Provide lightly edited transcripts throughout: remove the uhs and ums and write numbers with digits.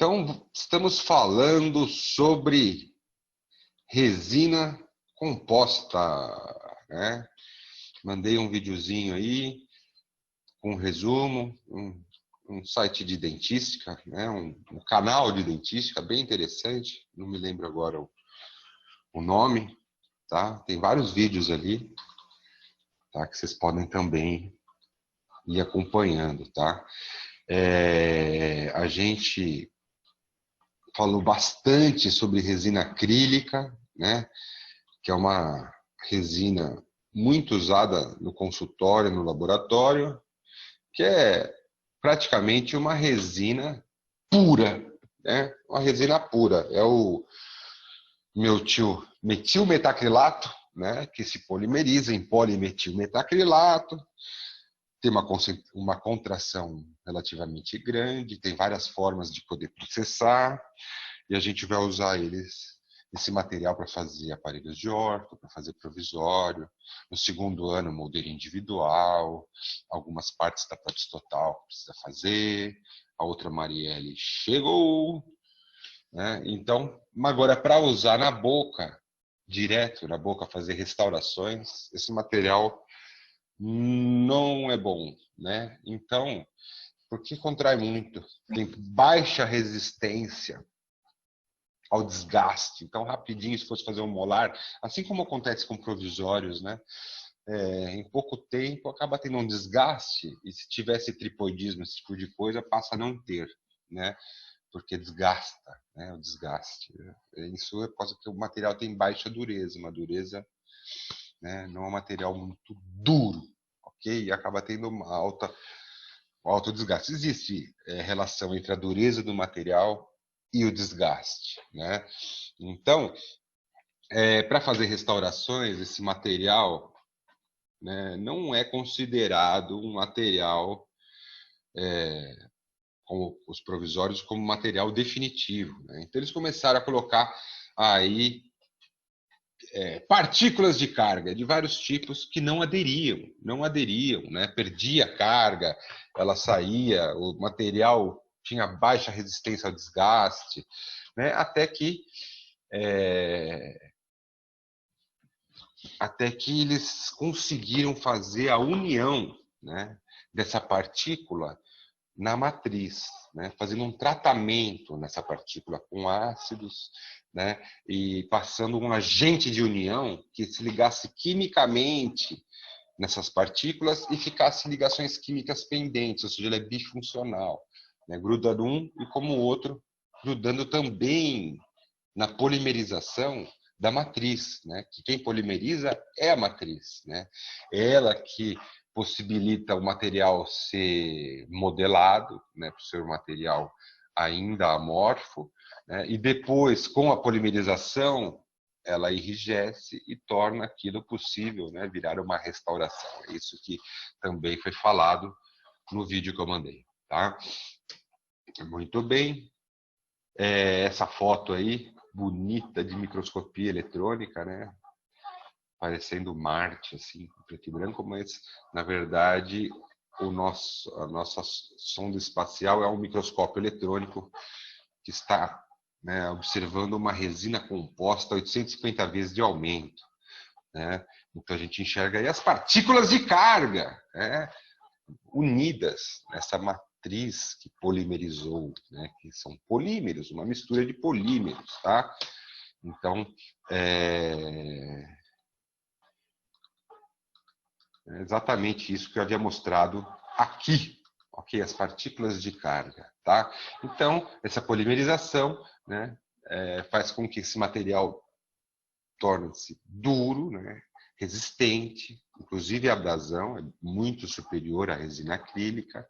Então, estamos falando sobre resina composta, né? Mandei um videozinho aí com um resumo, um site de dentística, né? Um canal de dentística bem interessante, não me lembro agora o nome, tá? Tem vários vídeos ali, tá? Que vocês podem também ir acompanhando, tá? A gente falou bastante sobre resina acrílica, né? Que é uma resina muito usada no consultório, no laboratório, que é praticamente uma resina pura, né? Uma resina pura. É o metilmetacrilato, né? Que se polimeriza em polimetilmetacrilato, tem uma contração relativamente grande, tem várias formas de poder processar, e a gente vai usar esse material para fazer aparelhos de orto, para fazer provisório, no segundo ano moldeiro individual, algumas partes da prótese total precisa fazer, a outra Marielle chegou, né? Então, agora para usar na boca, direto na boca, fazer restaurações, esse material não é bom, né? Então, porque contrai muito, tem baixa resistência ao desgaste. Então, rapidinho, se fosse fazer um molar, assim como acontece com provisórios, né? Em pouco tempo acaba tendo um desgaste, e se tivesse tripoidismo, esse tipo de coisa, passa a não ter, né? Porque desgasta, né? O desgaste. Isso é por causa que o material tem baixa dureza, uma dureza, né? Não é um material muito duro, ok? E acaba tendo um alto desgaste. Existe relação entre a dureza do material e o desgaste, né? Então, para fazer restaurações, esse material, né, não é considerado um material, como os provisórios, como material definitivo, né? Então, eles começaram a colocar aí partículas de carga de vários tipos que não aderiam, né? Perdia a carga, ela saía, o material tinha baixa resistência ao desgaste, né? Até que eles conseguiram fazer a união, né, dessa partícula na matriz, né, fazendo um tratamento nessa partícula com ácidos, né, e passando um agente de união que se ligasse quimicamente nessas partículas e ficasse ligações químicas pendentes, ou seja, ele é bifuncional, né, gruda num e como o outro, grudando também na polimerização da matriz, né? Que quem polimeriza é a matriz, né? É ela que possibilita o material ser modelado, né, para ser um material ainda amorfo, né? E depois, com a polimerização, ela enrijece e torna aquilo possível, né, virar uma restauração. É isso que também foi falado no vídeo que eu mandei, tá? Muito bem. Essa foto aí, bonita, de microscopia eletrônica, né? Parecendo Marte, assim, preto e branco, mas, na verdade, a nossa sonda espacial é um microscópio eletrônico que está, né, observando uma resina composta 850 vezes de aumento, né? Então, a gente enxerga aí as partículas de carga, né, unidas nessa matriz que polimerizou, né, que são polímeros, uma mistura de polímeros, tá? Então, é exatamente isso que eu havia mostrado aqui, ok? As partículas de carga, tá? Então, essa polimerização, né, faz com que esse material torne-se duro, né, resistente, inclusive a abrasão é muito superior à resina acrílica,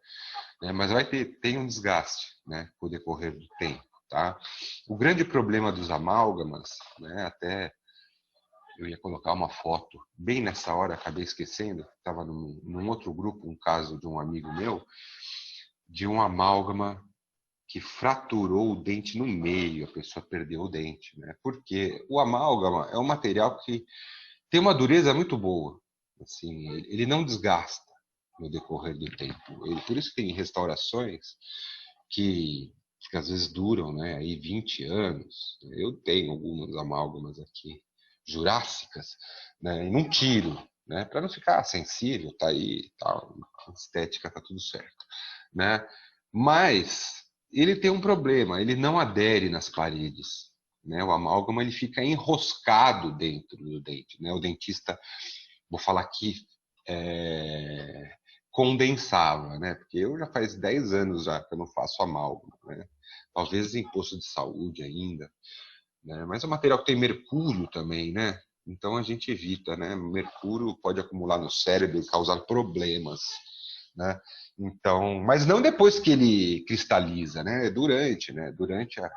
né, mas tem um desgaste, né, com o decorrer do tempo, tá? O grande problema dos amálgamas, né, até eu ia colocar uma foto bem nessa hora, acabei esquecendo, estava num outro grupo, um caso de um amigo meu, de um amálgama que fraturou o dente no meio, a pessoa perdeu o dente, né? Porque o amálgama é um material que tem uma dureza muito boa, assim, ele não desgasta no decorrer do tempo. Por isso que tem restaurações que que às vezes duram, né, aí 20 anos. Eu tenho algumas amálgamas aqui, jurássicas, né, e não tiro, né, para não ficar sensível, tá aí, tal, estética tá tudo certo, né? Mas ele tem um problema, ele não adere nas paredes, né? O amálgama ele fica enroscado dentro do dente, né? O dentista, vou falar aqui, condensava, né? Porque eu já faz 10 anos já que eu não faço amálgama, né? Talvez em posto de saúde ainda, né? Mas é um material que tem mercúrio também, né? Então a gente evita, né? Mercúrio pode acumular no cérebro e causar problemas, né? Então, mas não depois que ele cristaliza, né? Durante, né? Durante a,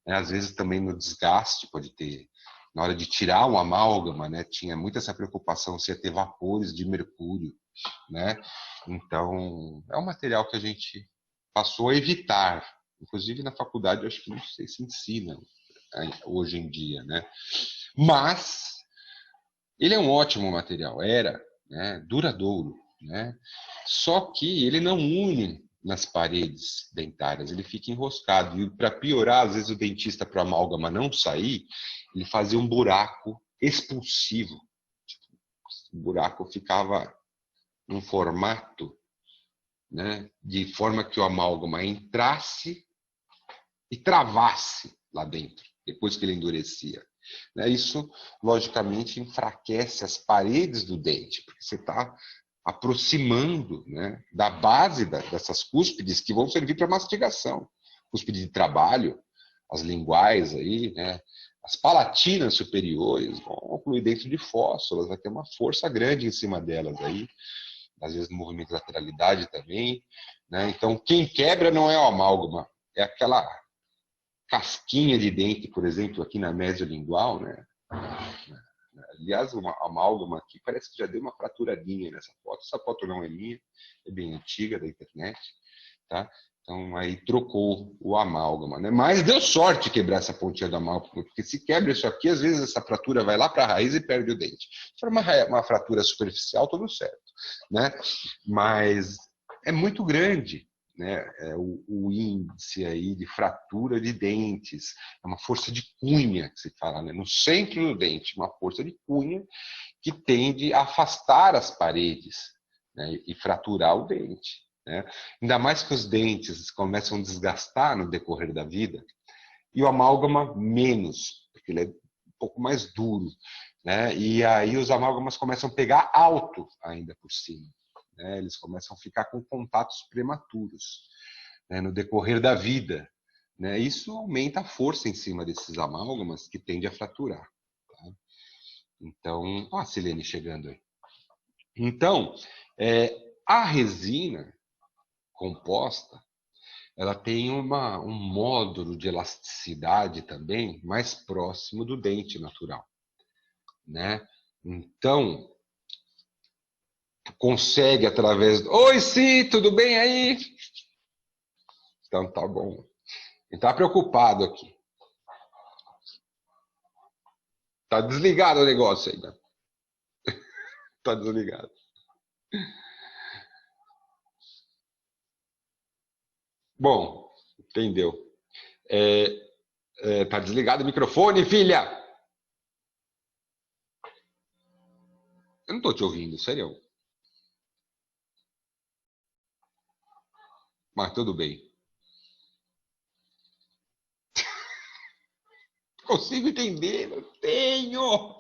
né? Às vezes também no desgaste pode ter. Na hora de tirar o amálgama, né? Tinha muita essa preocupação se ia ter vapores de mercúrio, né? Então, é um material que a gente passou a evitar. Inclusive na faculdade, eu acho que não sei se ensina hoje em dia, né? Mas ele é um ótimo material, era, né? Duradouro, né? Só que ele não une nas paredes dentárias, ele fica enroscado. E para piorar, às vezes o dentista, para o amálgama não sair, ele fazia um buraco expulsivo. O buraco ficava num formato, né, de forma que o amálgama entrasse e travasse lá dentro, depois que ele endurecia. Isso, logicamente, enfraquece as paredes do dente, porque você está aproximando, né, da base dessas cúspides que vão servir para mastigação. Cúspide de trabalho, as linguais aí, né, as palatinas superiores vão ocluir dentro de fósforas, vai ter uma força grande em cima delas aí, às vezes no movimento de lateralidade também, né? Então, quem quebra não é o amálgama, é aquela casquinha de dente, por exemplo, aqui na mesiolingual, né? Aliás, uma amálgama aqui parece que já deu uma fraturadinha nessa foto. Essa foto não é minha, é bem antiga da internet, tá? Então aí trocou o amálgama, né? Mas deu sorte quebrar essa pontinha do amálgama, porque se quebra isso aqui, às vezes essa fratura vai lá para a raiz e perde o dente. Se for uma fratura superficial, tudo certo, né? Mas é muito grande, né? O índice aí de fratura de dentes, é uma força de cunha que se fala, né? No centro do dente, uma força de cunha que tende a afastar as paredes, né? E fraturar o dente, né? Ainda mais que os dentes começam a desgastar no decorrer da vida, e o amálgama menos, porque ele é um pouco mais duro, né? E aí os amálgamas começam a pegar alto ainda por cima, né? Eles começam a ficar com contatos prematuros, né, no decorrer da vida, né? Isso aumenta a força em cima desses amálgamas que tende a fraturar. Tá? Então, ó a Silene chegando aí. Então, a resina composta, ela tem um módulo de elasticidade também mais próximo do dente natural, né? Então, consegue através do... Oi, Si, tudo bem aí? Então, tá bom. Ele tá preocupado aqui. Tá desligado o negócio ainda. Tá desligado. Bom, entendeu. Tá desligado o microfone, filha? Eu não tô te ouvindo, sério. Mas tudo bem. Consigo entender, não tenho.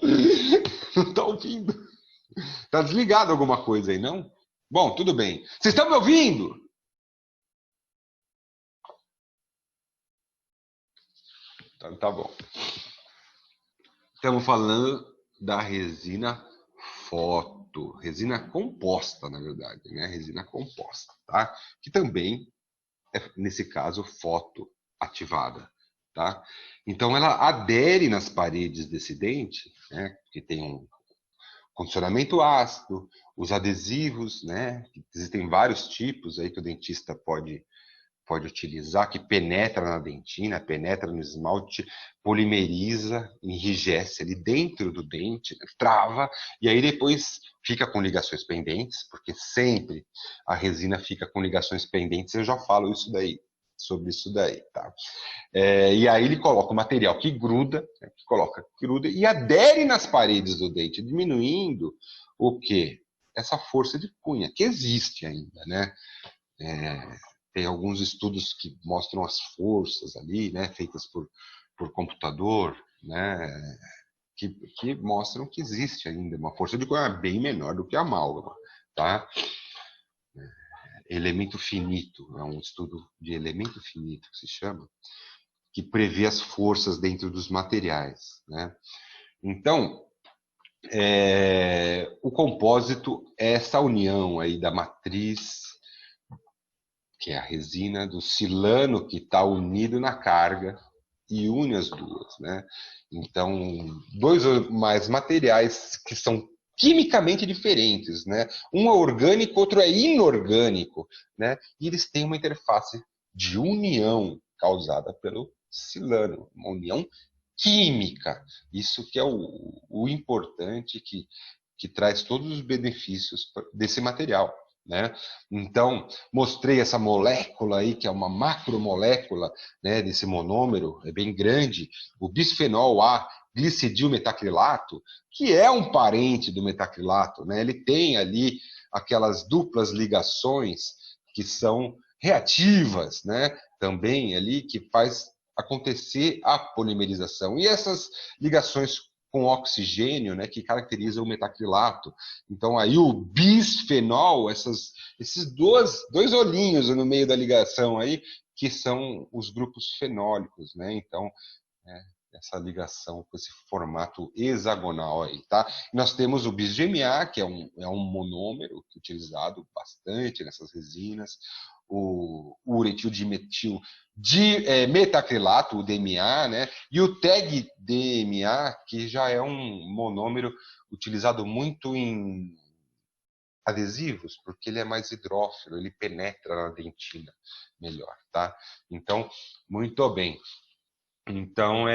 Não tá ouvindo. Tá desligado alguma coisa aí, não? Bom, tudo bem. Vocês estão me ouvindo? Então, tá bom. Estamos falando da resina foto, resina composta, na verdade, né? Resina composta, tá? Que também é, nesse caso, foto ativada, tá? Então ela adere nas paredes desse dente, né? Que tem um condicionamento ácido, os adesivos, né? Existem vários tipos aí que o dentista pode utilizar, que penetra na dentina, penetra no esmalte, polimeriza, enrijece ali dentro do dente, né? Trava, e aí depois fica com ligações pendentes, porque sempre a resina fica com ligações pendentes, eu já falo isso daí sobre isso daí, tá? E aí ele coloca o material que gruda, né, gruda e adere nas paredes do dente, diminuindo o quê? Essa força de cunha, que existe ainda, né? Tem alguns estudos que mostram as forças ali, né, feitas por computador, né, que mostram que existe ainda uma força de cunha bem menor do que a amálgama, tá? Elemento finito, é um estudo de elemento finito que se chama, que prevê as forças dentro dos materiais, né? Então, o compósito é essa união aí da matriz, que é a resina, do silano que está unido na carga e une as duas, né? Então, dois ou mais materiais que são quimicamente diferentes, né? Um é orgânico, outro é inorgânico, né? E eles têm uma interface de união causada pelo silano, uma união química. Isso que é o importante que traz todos os benefícios desse material, né? Então, mostrei essa molécula aí, que é uma macromolécula, né, desse monômero, é bem grande, o bisfenol A, glicidilmetacrilato, que é um parente do metacrilato, né? Ele tem ali aquelas duplas ligações que são reativas, né? Também ali, que faz acontecer a polimerização. E essas ligações com oxigênio, né, que caracteriza o metacrilato. Então, aí o bisfenol, esses dois olhinhos no meio da ligação aí, que são os grupos fenólicos, né? Então, essa ligação com esse formato hexagonal aí, tá? Nós temos o bis-GMA, que é um monômero utilizado bastante nessas resinas, o uretil-dimetil de metacrilato, o DMA, né? E o TEG-DMA, que já é um monômero utilizado muito em adesivos, porque ele é mais hidrófilo, ele penetra na dentina melhor, tá? Então, muito bem. Então,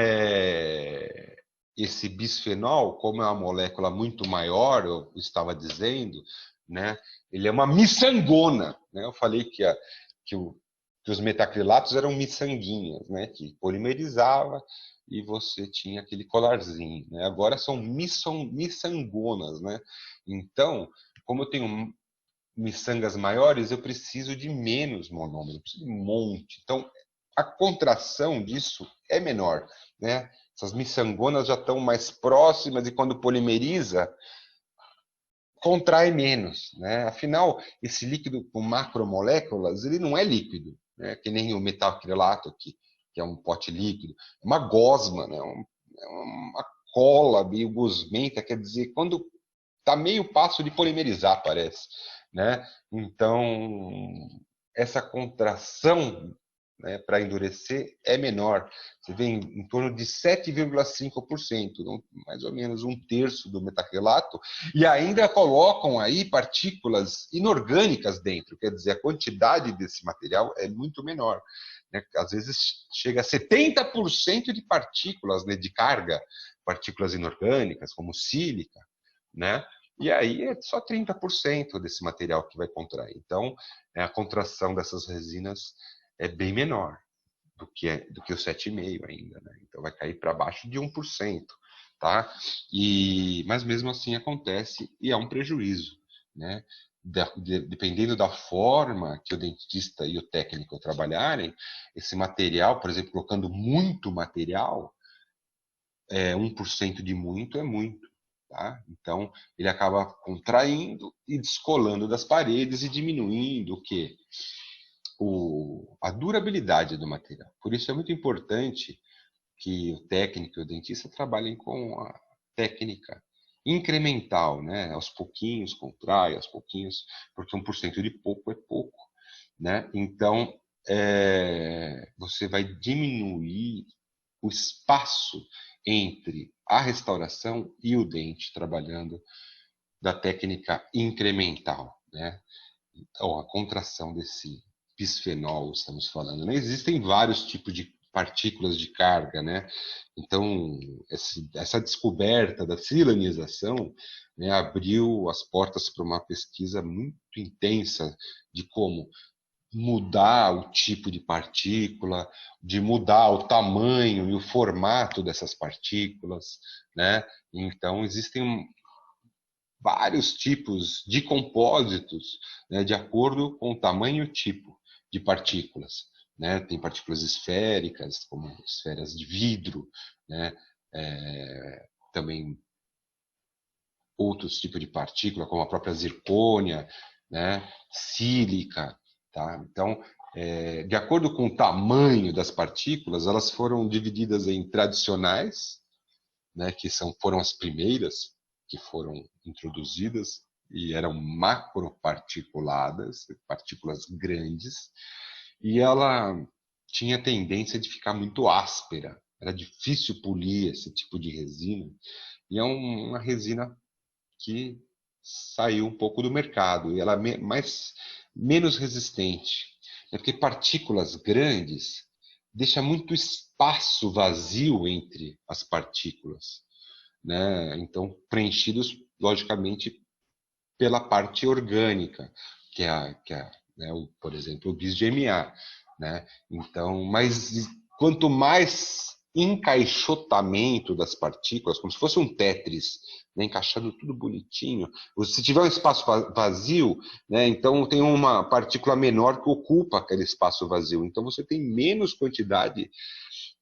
esse bisfenol, como é uma molécula muito maior, eu estava dizendo, né, ele é uma miçangona, né? Eu falei que os metacrilatos eram miçanguinhas, né, que polimerizava e você tinha aquele colarzinho, né? Agora são miçangonas, né? Então, como eu tenho miçangas maiores, eu preciso de menos monômero, eu preciso de um monte. Então, a contração disso é menor, né? Essas miçangonas já estão mais próximas e quando polimeriza, contrai menos, né? Afinal, esse líquido com macromoléculas, ele não é líquido, né? Que nem o metacrilato aqui, que é um pote líquido. É uma gosma, né? É uma cola meio gosmenta, quer dizer, quando está meio passo de polimerizar, parece, né? Então, essa contração, né, para endurecer é menor. Você vê em torno de 7,5%, mais ou menos um terço do metacrilato, e ainda colocam aí partículas inorgânicas dentro, quer dizer, a quantidade desse material é muito menor. Né? Às vezes chega a 70% de partículas, né, de carga, partículas inorgânicas, como sílica, né? E aí é só 30% desse material que vai contrair. Então, a contração dessas resinas é bem menor do que o 7,5% ainda, né? Então vai cair para baixo de 1%, tá? Mas mesmo assim acontece e é um prejuízo, né? Dependendo da forma que o dentista e o técnico trabalharem, esse material, por exemplo, colocando muito material, 1% de muito é muito. Tá? Então, ele acaba contraindo e descolando das paredes e diminuindo o quê? A durabilidade do material. Por isso é muito importante que o técnico e o dentista trabalhem com a técnica incremental, né? Aos pouquinhos, contrai, aos pouquinhos, porque 1% de pouco é pouco, né? Então, você vai diminuir o espaço entre a restauração e o dente, trabalhando da técnica incremental, né? Então, a contração desse bisfenol, estamos falando, né? Existem vários tipos de partículas de carga, né? Então, essa descoberta da silanização, né, abriu as portas para uma pesquisa muito intensa de como mudar o tipo de partícula, de mudar o tamanho e o formato dessas partículas, né? Então, existem vários tipos de compósitos, né, de acordo com o tamanho e o tipo de partículas, né? Tem partículas esféricas, como esferas de vidro, né? Também outros tipos de partícula, como a própria zircônia, né? Sílica, tá? Então, de acordo com o tamanho das partículas, elas foram divididas em tradicionais, né? Que foram as primeiras que foram introduzidas e eram macroparticuladas, partículas grandes, e ela tinha tendência de ficar muito áspera. Era difícil polir esse tipo de resina, e é uma resina que saiu um pouco do mercado, e ela é menos resistente. É porque partículas grandes deixa muito espaço vazio entre as partículas, né? Então, preenchidos, logicamente, pela parte orgânica, né, por exemplo, o bis de Ma, né? Então, mas quanto mais encaixotamento das partículas, como se fosse um Tetris, né, encaixado tudo bonitinho. Se tiver um espaço vazio, né, então tem uma partícula menor que ocupa aquele espaço vazio. Então você tem menos quantidade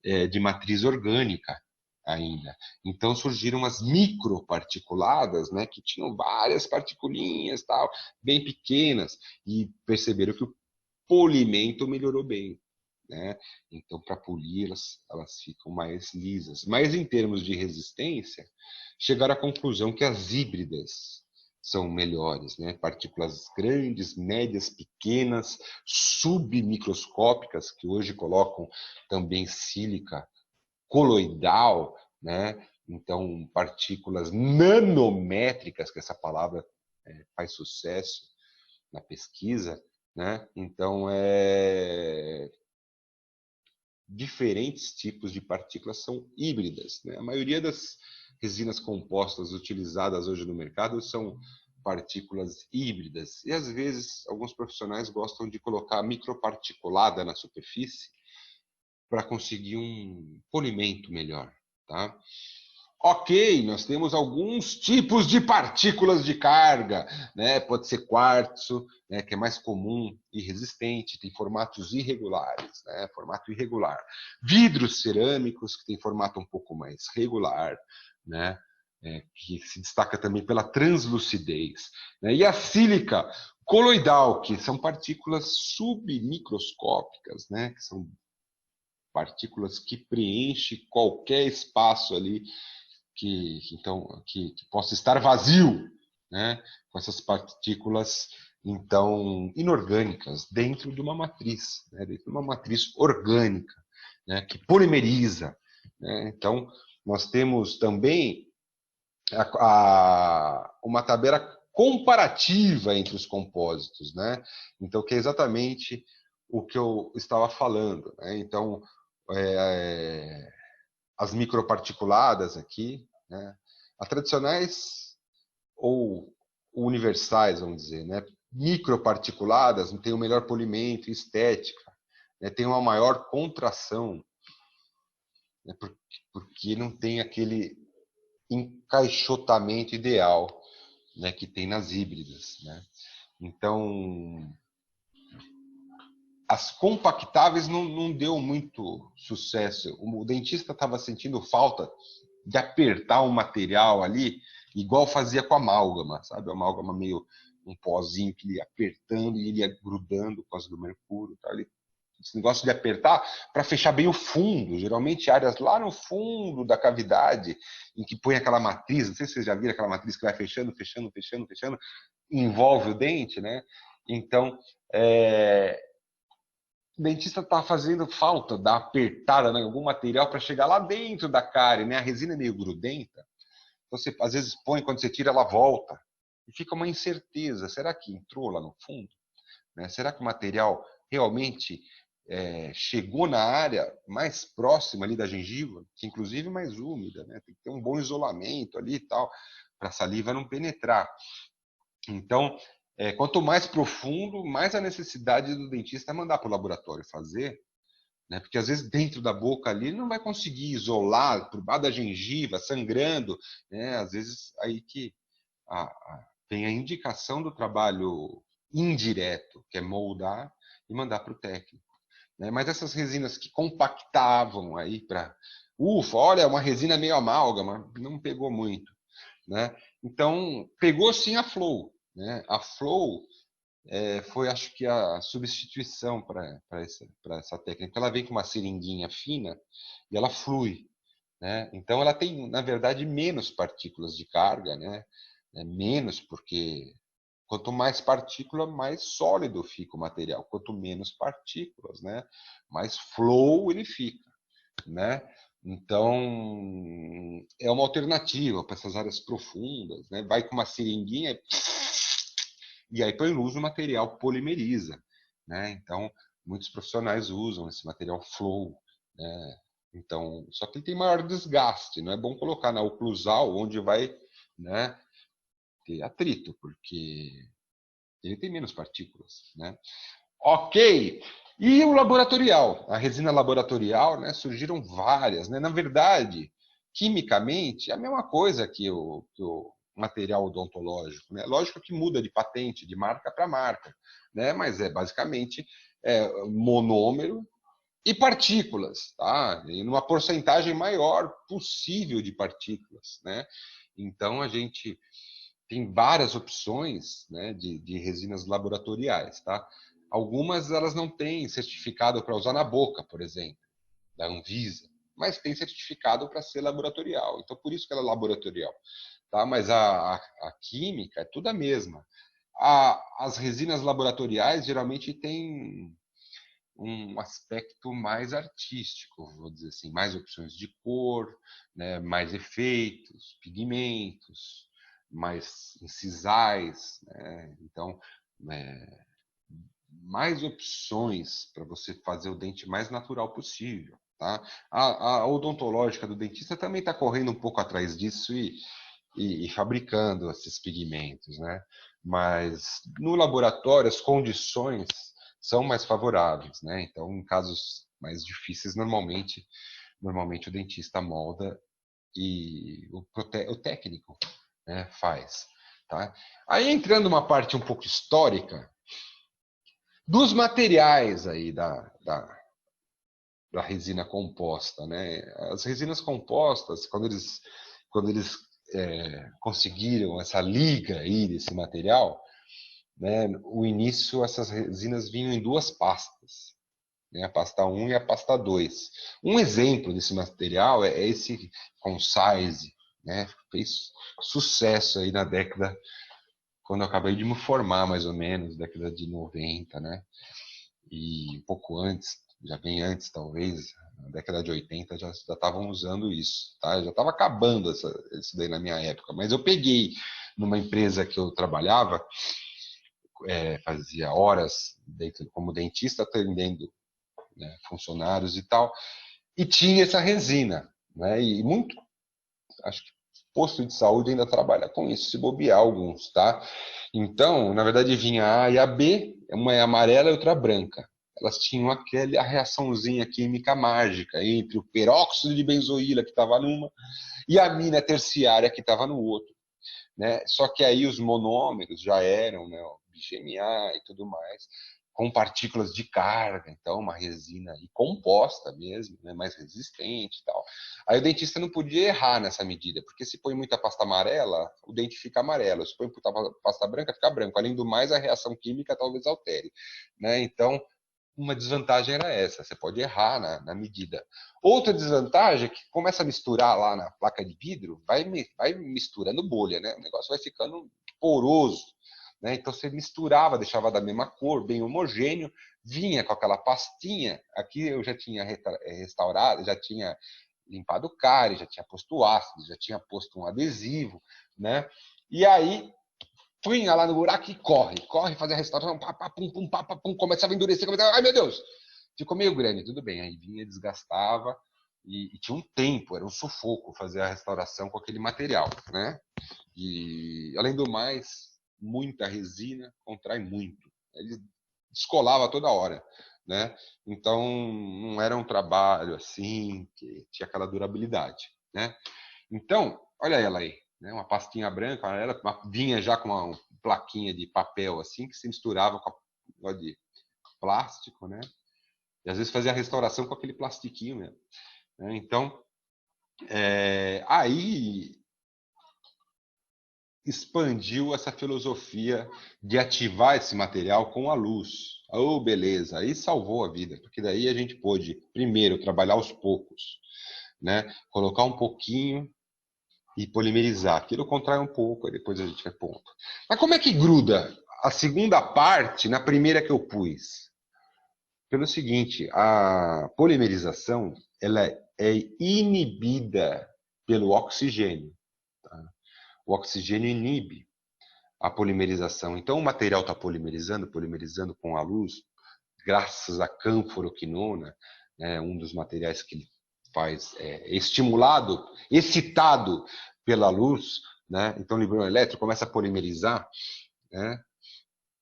de matriz orgânica ainda. Então surgiram as microparticuladas, né, que tinham várias particulinhas, tal, bem pequenas, e perceberam que o polimento melhorou bem, né? Então, para polir, elas ficam mais lisas. Mas em termos de resistência, chegaram à conclusão que as híbridas são melhores, né? Partículas grandes, médias, pequenas, submicroscópicas, que hoje colocam também sílica coloidal, né? Então, partículas nanométricas, que essa palavra faz sucesso na pesquisa, né? Então, diferentes tipos de partículas são híbridas, né? A maioria das resinas compostas utilizadas hoje no mercado são partículas híbridas. E, às vezes, alguns profissionais gostam de colocar microparticulada na superfície para conseguir um polimento melhor, tá? Ok, nós temos alguns tipos de partículas de carga, né? Pode ser quartzo, né, que é mais comum e resistente, tem formatos irregulares, né? Formato irregular. Vidros cerâmicos, que tem formato um pouco mais regular, né? Que se destaca também pela translucidez, né? E a sílica coloidal, que são partículas submicroscópicas, né? Que são partículas que preenchem qualquer espaço ali que possa estar vazio, né, com essas partículas então inorgânicas dentro de uma matriz, né, dentro de uma matriz orgânica, né, que polimeriza, né? Então nós temos também uma tabela comparativa entre os compósitos, né? Então que é exatamente o que eu estava falando, né? Então as microparticuladas aqui, né? As tradicionais ou universais, vamos dizer, né? Microparticuladas têm o melhor polimento e estética, né? Tem uma maior contração, né? Porque não tem aquele encaixotamento ideal, né? Que tem nas híbridas, né? Então, as compactáveis não deu muito sucesso. O dentista estava sentindo falta de apertar um material ali, igual fazia com a amálgama, sabe? A amálgama meio um pozinho que ele ia apertando e ele ia grudando por causa do mercúrio. Tá? Esse negócio de apertar para fechar bem o fundo, geralmente áreas lá no fundo da cavidade, em que põe aquela matriz, não sei se vocês já viram aquela matriz que vai fechando, fechando, fechando, fechando, envolve o dente, né? Então, o dentista está fazendo falta da apertada em algum material para chegar lá dentro da cárie, né? A resina é meio grudenta. Você às vezes põe, quando você tira, ela volta. E fica uma incerteza. Será que entrou lá no fundo? Né? Será que o material realmente chegou na área mais próxima ali da gengiva, que inclusive mais úmida, né? Tem que ter um bom isolamento ali e tal, para a saliva não penetrar. Então, quanto mais profundo, mais a necessidade do dentista mandar para o laboratório fazer, né? Porque às vezes dentro da boca ali ele não vai conseguir isolar, por baixo da gengiva, sangrando, né? Às vezes aí que tem a indicação do trabalho indireto, que é moldar e mandar para o técnico, né? Mas essas resinas que compactavam aí para, ufa, olha, uma resina meio amálgama, não pegou muito, né? Então pegou sim a Flow, né? A Flow foi, acho que, a substituição para essa técnica. Ela vem com uma seringuinha fina e ela flui, né? Então ela tem, na verdade, menos partículas de carga, né? Menos porque quanto mais partícula, mais sólido fica o material. Quanto menos partículas, né? Mais flow ele fica, né? Então é uma alternativa para essas áreas profundas, né? Vai com uma seringuinha e aí põe luz no material, polimeriza, né? Então muitos profissionais usam esse material flow, né? Então, só que ele tem maior desgaste, não é bom colocar na oclusal, onde vai, né, ter atrito, porque ele tem menos partículas, né? Ok. E o laboratorial, a resina laboratorial, né, surgiram várias, né? Na verdade, quimicamente, é a mesma coisa que o material odontológico, né? Lógico que muda de patente, de marca para marca, né? Mas é basicamente monômero e partículas, tá? Em uma porcentagem maior possível de partículas, né? Então a gente tem várias opções, né, de resinas laboratoriais, tá? Algumas elas não têm certificado para usar na boca, por exemplo, da Anvisa, mas tem certificado para ser laboratorial. Então por isso que ela é laboratorial, tá? Mas a química é tudo a mesma. As resinas laboratoriais geralmente têm um aspecto mais artístico, vou dizer assim, mais opções de cor, né, mais efeitos, pigmentos, mais incisais, né? Então, é, mais opções para você fazer o dente mais natural possível, tá? A odontológica do dentista também está correndo um pouco atrás disso e fabricando esses pigmentos, né? Mas no laboratório as condições são mais favoráveis, né? Então, em casos mais difíceis, normalmente o dentista molda e o técnico, né, faz, tá? Aí entrando uma parte um pouco histórica dos materiais aí da resina composta, né? As resinas compostas, quando eles conseguiram essa liga aí desse material, né? O início, essas resinas vinham em duas pastas, né? A pasta 1 e a pasta 2. Um exemplo desse material é esse Concise, né? Fez sucesso aí na década, quando eu acabei de me formar, mais ou menos, década de 90, né? E um pouco antes, já bem antes talvez, na década de 80 já estavam usando isso, tá? Já estava acabando isso daí na minha época, mas eu peguei numa empresa que eu trabalhava, fazia horas como dentista atendendo, né, funcionários e tal, e tinha essa resina, né? E muito, acho que posto de saúde ainda trabalha com isso, se bobear alguns, tá? Então, na verdade, vinha a A e a B, uma é amarela e outra branca. Elas tinham a reaçãozinha química mágica entre o peróxido de benzoíla que estava numa e a amina terciária que estava no outro, né? Só que aí os monômeros já eram, né, o BGMA e tudo mais, com partículas de carga, então uma resina aí composta mesmo, né, mais resistente e tal. Aí o dentista não podia errar nessa medida, porque se põe muita pasta amarela, o dente fica amarelo, se põe muita pasta branca, fica branco. Além do mais, a reação química talvez altere, né? Então, uma desvantagem era essa, você pode errar na medida. Outra desvantagem é que começa a misturar lá na placa de vidro, vai misturando bolha, né? O negócio vai ficando poroso, né? Então você misturava, deixava da mesma cor, bem homogêneo, vinha com aquela pastinha. Aqui eu já tinha restaurado, já tinha limpado o cárie, já tinha posto ácido, já tinha posto um adesivo, né? E aí punha lá no buraco e corre fazer a restauração, pá, pum, começava a endurecer, ai meu Deus, ficou meio grande, tudo bem, aí vinha, desgastava, e tinha um tempo, era um sufoco fazer a restauração com aquele material, né? E além do mais, muita resina, contrai muito. Ele descolava toda hora, né? Então, não era um trabalho assim, que tinha aquela durabilidade, né? Então, olha ela aí, né? Uma pastinha branca, ela vinha já com uma plaquinha de papel assim, que se misturava com a de plástico, né? E às vezes fazia a restauração com aquele plastiquinho mesmo, né? Então, aí expandiu essa filosofia de ativar esse material com a luz. Oh, beleza, aí salvou a vida, porque daí a gente pôde, primeiro, trabalhar aos poucos, né? Colocar um pouquinho e polimerizar. Aquilo contrai um pouco, aí depois a gente vai ponto. Mas como é que gruda a segunda parte na primeira que eu pus? Pelo seguinte, a polimerização ela é inibida pelo oxigênio. Tá? O oxigênio inibe a polimerização. Então, o material está polimerizando com a luz, graças à canforoquinona, né, um dos materiais que faz estimulado, excitado pela luz, né? Então, o librão elétrico começa a polimerizar, né?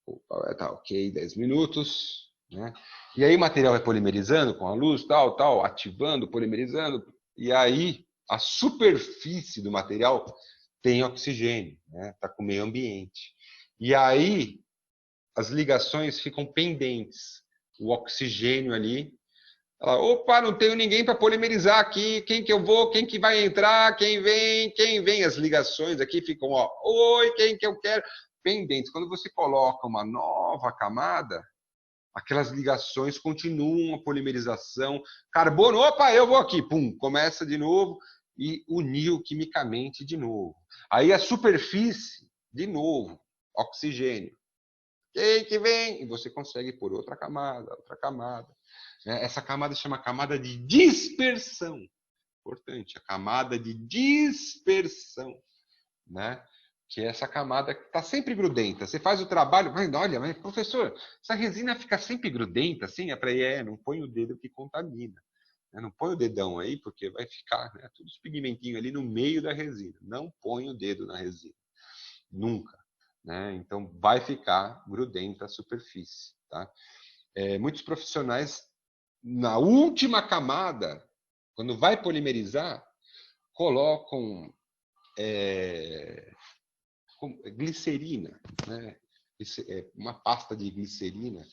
Opa, tá ok, 10 minutos, né? E aí o material vai polimerizando com a luz, tal, ativando, polimerizando, e aí a superfície do material tem oxigênio, né? Tá com o meio ambiente. E aí as ligações ficam pendentes. O oxigênio ali, ela, opa, não tenho ninguém para polimerizar aqui, quem que eu vou, quem que vai entrar, quem vem, as ligações aqui ficam, ó, oi, quem que eu quero, pendentes. Quando você coloca uma nova camada, aquelas ligações continuam a polimerização, carbono, opa, eu vou aqui, pum, começa de novo e uniu quimicamente de novo. Aí a superfície, de novo, oxigênio. Quem que vem? E você consegue pôr outra camada, né? Essa camada se chama camada de dispersão. Importante, a camada de dispersão, né? Que é essa camada que está sempre grudenta. Você faz o trabalho, olha, mas professor, essa resina fica sempre grudenta, assim? Não põe o dedo que contamina. Não põe o dedão aí, porque vai ficar, né, todos os pigmentinhos ali no meio da resina. Não põe o dedo na resina. Nunca. Né? Então, vai ficar grudenta a superfície. Tá? Muitos profissionais, na última camada, quando vai polimerizar, colocam glicerina, né? Uma pasta de glicerina.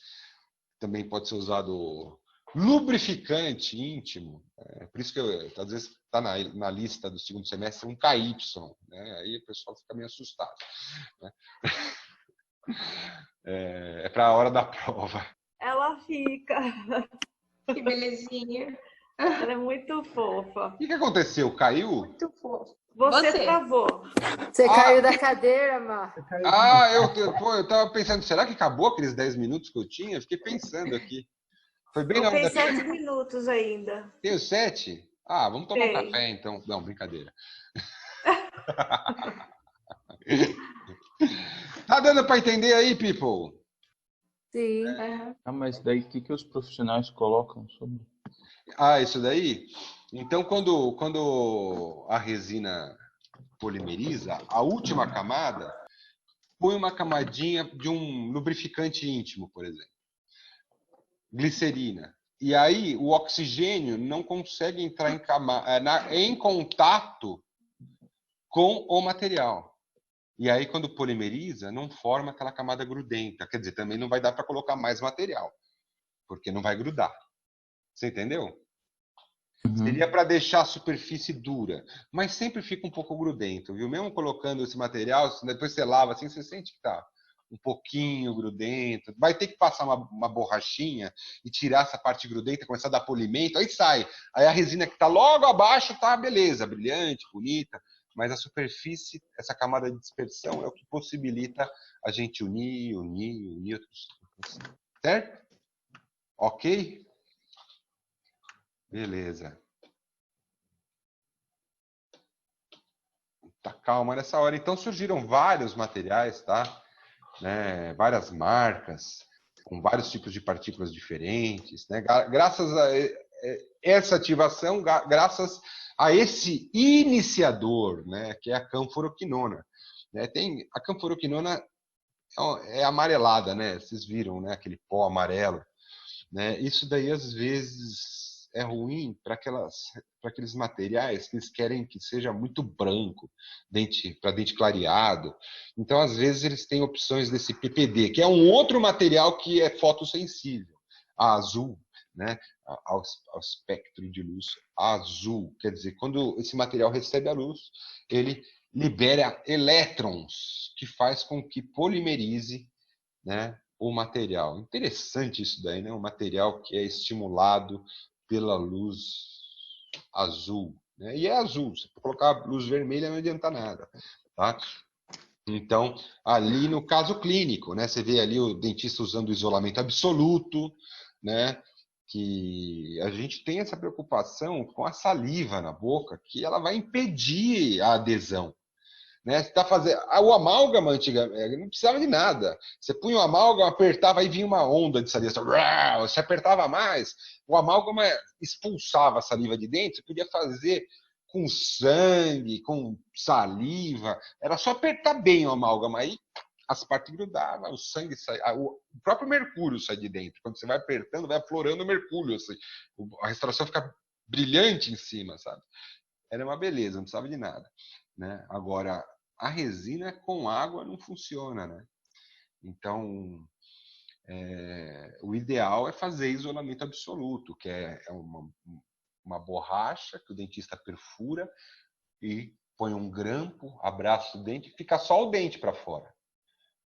Também pode ser usado lubrificante íntimo. Por isso que às vezes está na lista do segundo semestre um KY. Né? Aí o pessoal fica meio assustado. Né? É para a hora da prova. Ela fica. Que belezinha. Ela é muito fofa. O que aconteceu? Caiu? Muito fofo. Você travou. Você caiu da cadeira, Mar. Eu tava pensando, será que acabou aqueles 10 minutos que eu tinha? Fiquei pensando aqui. Foi bem na hora tem 7 minutos ainda. Tem os 7? Ah, vamos tomar um café então. Não, brincadeira. Tá dando para entender aí, people? Sim. Mas daí o que os profissionais colocam sobre? Isso daí? Então, quando a resina polimeriza, a última camada põe uma camadinha de um lubrificante íntimo, por exemplo. Glicerina. E aí o oxigênio não consegue entrar em contato com o material. E aí, quando polimeriza, não forma aquela camada grudenta. Quer dizer, também não vai dar para colocar mais material, porque não vai grudar. Você entendeu? Seria para deixar a superfície dura, mas sempre fica um pouco grudento, viu? Mesmo colocando esse material, depois você lava assim, você sente que tá um pouquinho grudento. Vai ter que passar uma borrachinha e tirar essa parte grudenta, começar a dar polimento, aí sai. Aí a resina que está logo abaixo tá beleza, brilhante, bonita, mas a superfície, essa camada de dispersão é o que possibilita a gente unir outros. Certo? Ok? Beleza. Tá calma nessa hora. Então surgiram vários materiais, tá? Né? Várias marcas, com vários tipos de partículas diferentes, né? Graças a essa ativação, graças a esse iniciador, né? Que é a canforoquinona. Né? A canforoquinona é amarelada, né? Vocês viram, né? Aquele pó amarelo, né? Isso daí às vezes é ruim para aqueles materiais que eles querem que seja muito branco, para dente clareado. Então, às vezes eles têm opções desse PPD, que é um outro material que é fotossensível, a azul, né? Ao espectro de luz azul. Quer dizer, quando esse material recebe a luz, ele libera elétrons, que faz com que polimerize, né, o material. Interessante isso daí, né? Um material que é estimulado pela luz azul, né? E é azul. Se colocar luz vermelha não adianta nada, tá? Então, ali no caso clínico, né? Você vê ali o dentista usando o isolamento absoluto, né? Que a gente tem essa preocupação com a saliva na boca, que ela vai impedir a adesão. Né? Você tá fazendo... O amálgama antigamente não precisava de nada. Você punha o amálgama, apertava, aí vinha uma onda de saliva. Você apertava mais, o amálgama expulsava a saliva de dentro. Você podia fazer com sangue, com saliva. Era só apertar bem o amálgama. Aí as partes grudavam, o sangue saia, o próprio mercúrio sai de dentro. Quando você vai apertando, vai aflorando o mercúrio. Assim, a restauração fica brilhante em cima, sabe? Era uma beleza, não precisava de nada. Né? Agora, a resina com água não funciona, né? Então, o ideal é fazer isolamento absoluto, que é uma borracha que o dentista perfura e põe um grampo, abraça o dente e fica só o dente para fora,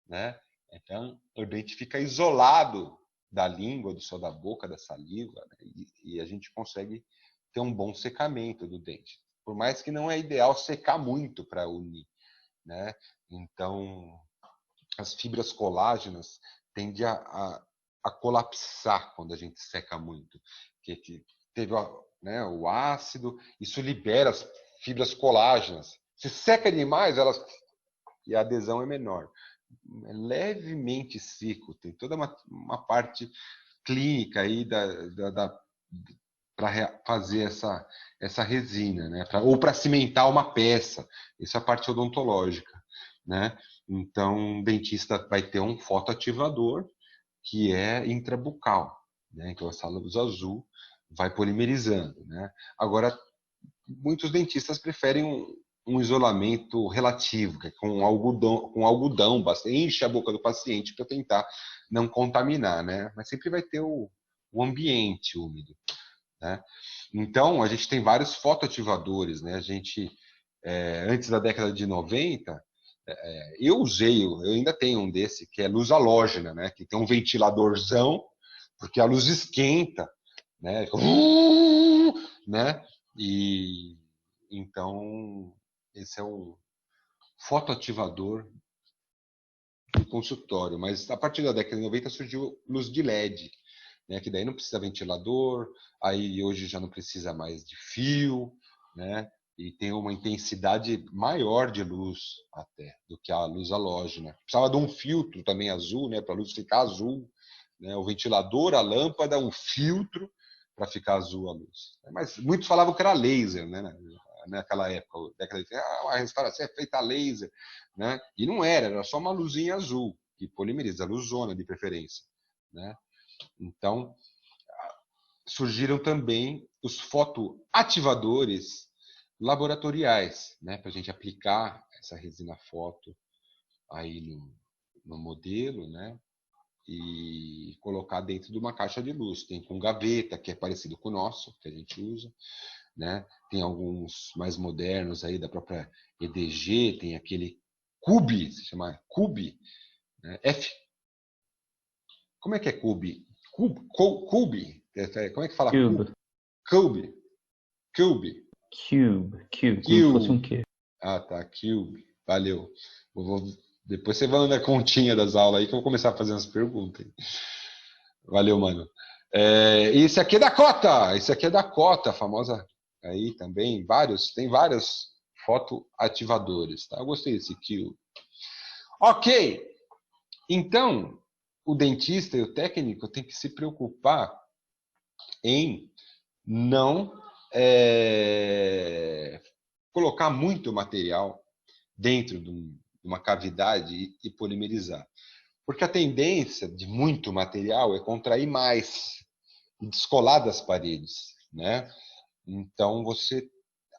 né? Então, o dente fica isolado da língua, do céu da boca, da saliva, né? E a gente consegue ter um bom secamento do dente. Por mais que não é ideal secar muito para unir, né? Então, as fibras colágenas tendem a colapsar quando a gente seca muito. Que teve, né, o ácido, isso libera as fibras colágenas. Se seca demais, e a adesão é menor. É levemente seco, tem toda uma parte clínica aí para fazer essa resina, né? Ou para cimentar uma peça. Isso é a parte odontológica, né? Então, o dentista vai ter um fotoativador que é intrabucal, né? Então, essa luz azul vai polimerizando, né? Agora, muitos dentistas preferem um isolamento relativo, que é com algodão, enche a boca do paciente para tentar não contaminar, né? Mas sempre vai ter o ambiente úmido. Né? Então, a gente tem vários fotoativadores. Né? A gente, antes da década de 90, eu ainda tenho um desse, que é luz halógena, né? Que tem um ventiladorzão, porque a luz esquenta, né? Né? E então, esse é um fotoativador do consultório. Mas a partir da década de 90 surgiu luz de LED, né, que daí não precisa ventilador, aí hoje já não precisa mais de fio, né, e tem uma intensidade maior de luz até do que a luz halógena. Precisava de um filtro também azul, né, para a luz ficar azul, né, o ventilador, a lâmpada, um filtro para ficar azul a luz. Mas muitos falavam que era laser, né, naquela época, década de a restauração é feita a laser, né, e não era só uma luzinha azul que polimeriza, luzona de preferência, né. Então, surgiram também os fotoativadores laboratoriais, né, para a gente aplicar essa resina foto aí no modelo, né, e colocar dentro de uma caixa de luz. Tem com gaveta, que é parecido com o nosso, que a gente usa, né? Tem alguns mais modernos aí da própria EDG, tem aquele Cube, se chama Cube, né? Como é que é Cube? Cube? Como é que fala? Cube. Cube. Cube. Cube. Como se fosse um quê? Ah, tá. Cube. Valeu. Depois você vai na continha das aulas aí que eu vou começar a fazer umas perguntas. Valeu, mano. Esse aqui é da Cota. Esse aqui é da Cota, a famosa aí também. Tem vários fotoativadores. Tá? Eu gostei desse Cube. Ok. Então, o dentista e o técnico têm que se preocupar em não colocar muito material dentro de uma cavidade e polimerizar. Porque a tendência de muito material é contrair mais e descolar das paredes, né? Então você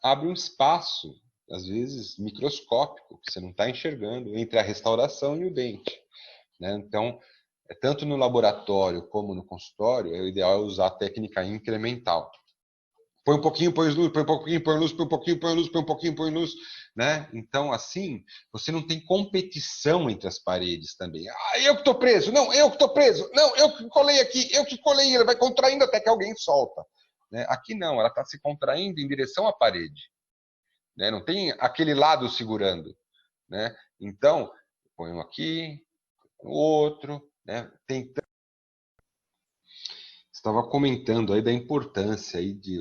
abre um espaço, às vezes microscópico, que você não está enxergando, entre a restauração e o dente, né? Então, tanto no laboratório como no consultório, o ideal é usar a técnica incremental. Põe um pouquinho, põe luz, põe um pouquinho, põe luz, põe um pouquinho, põe luz, põe um pouquinho, põe luz, né? Então, assim, você não tem competição entre as paredes também. Ah, eu que estou preso, não, eu que estou preso, não, eu que colei aqui, eu que colei, ele vai contraindo até que alguém solta, né? Aqui não, ela está se contraindo em direção à parede, né? Não tem aquele lado segurando, né? Então, põe um aqui, o outro, né? Estava comentando aí da importância aí de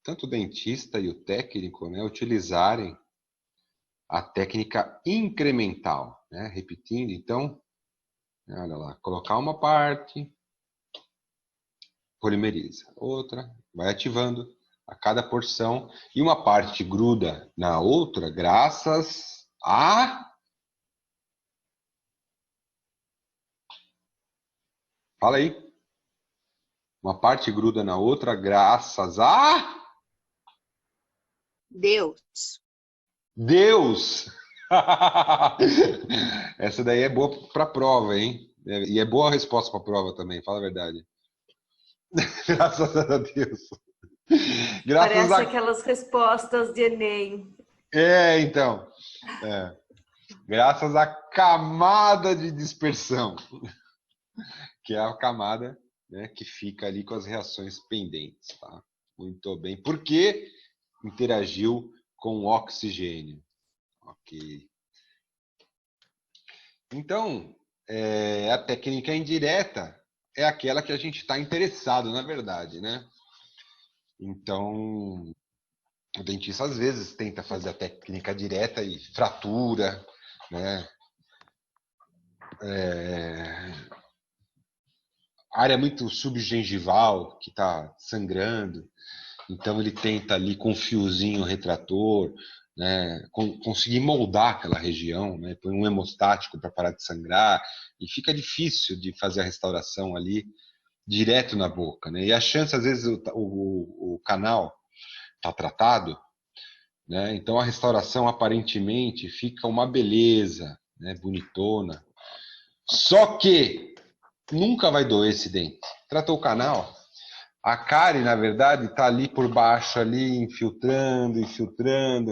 tanto o dentista e o técnico, né, utilizarem a técnica incremental, né? Repetindo, então, olha lá, colocar uma parte, polimeriza, outra, vai ativando a cada porção e uma parte gruda na outra graças a... Fala aí. Uma parte gruda na outra graças a... Deus. Deus! Essa daí é boa para prova, hein? E é boa a resposta para prova também, fala a verdade. Graças a Deus. Graças Parece a... aquelas respostas de Enem. Então. Graças à camada de dispersão, que é a camada, né, que fica ali com as reações pendentes. Tá? Muito bem. Por que interagiu com o oxigênio? Ok. Então, a técnica indireta é aquela que a gente está interessado, na verdade, né? Então, o dentista às vezes tenta fazer a técnica direta e fratura, né? Área muito subgengival que está sangrando, então ele tenta ali com um fiozinho retrator, né, conseguir moldar aquela região, né, põe um hemostático para parar de sangrar, e fica difícil de fazer a restauração ali direto na boca, né? E a chance, às vezes, o canal está tratado, né? Então a restauração aparentemente fica uma beleza, né? Bonitona. Só que nunca vai doer esse dente. Tratou o canal, a cárie, na verdade, está ali por baixo, ali infiltrando,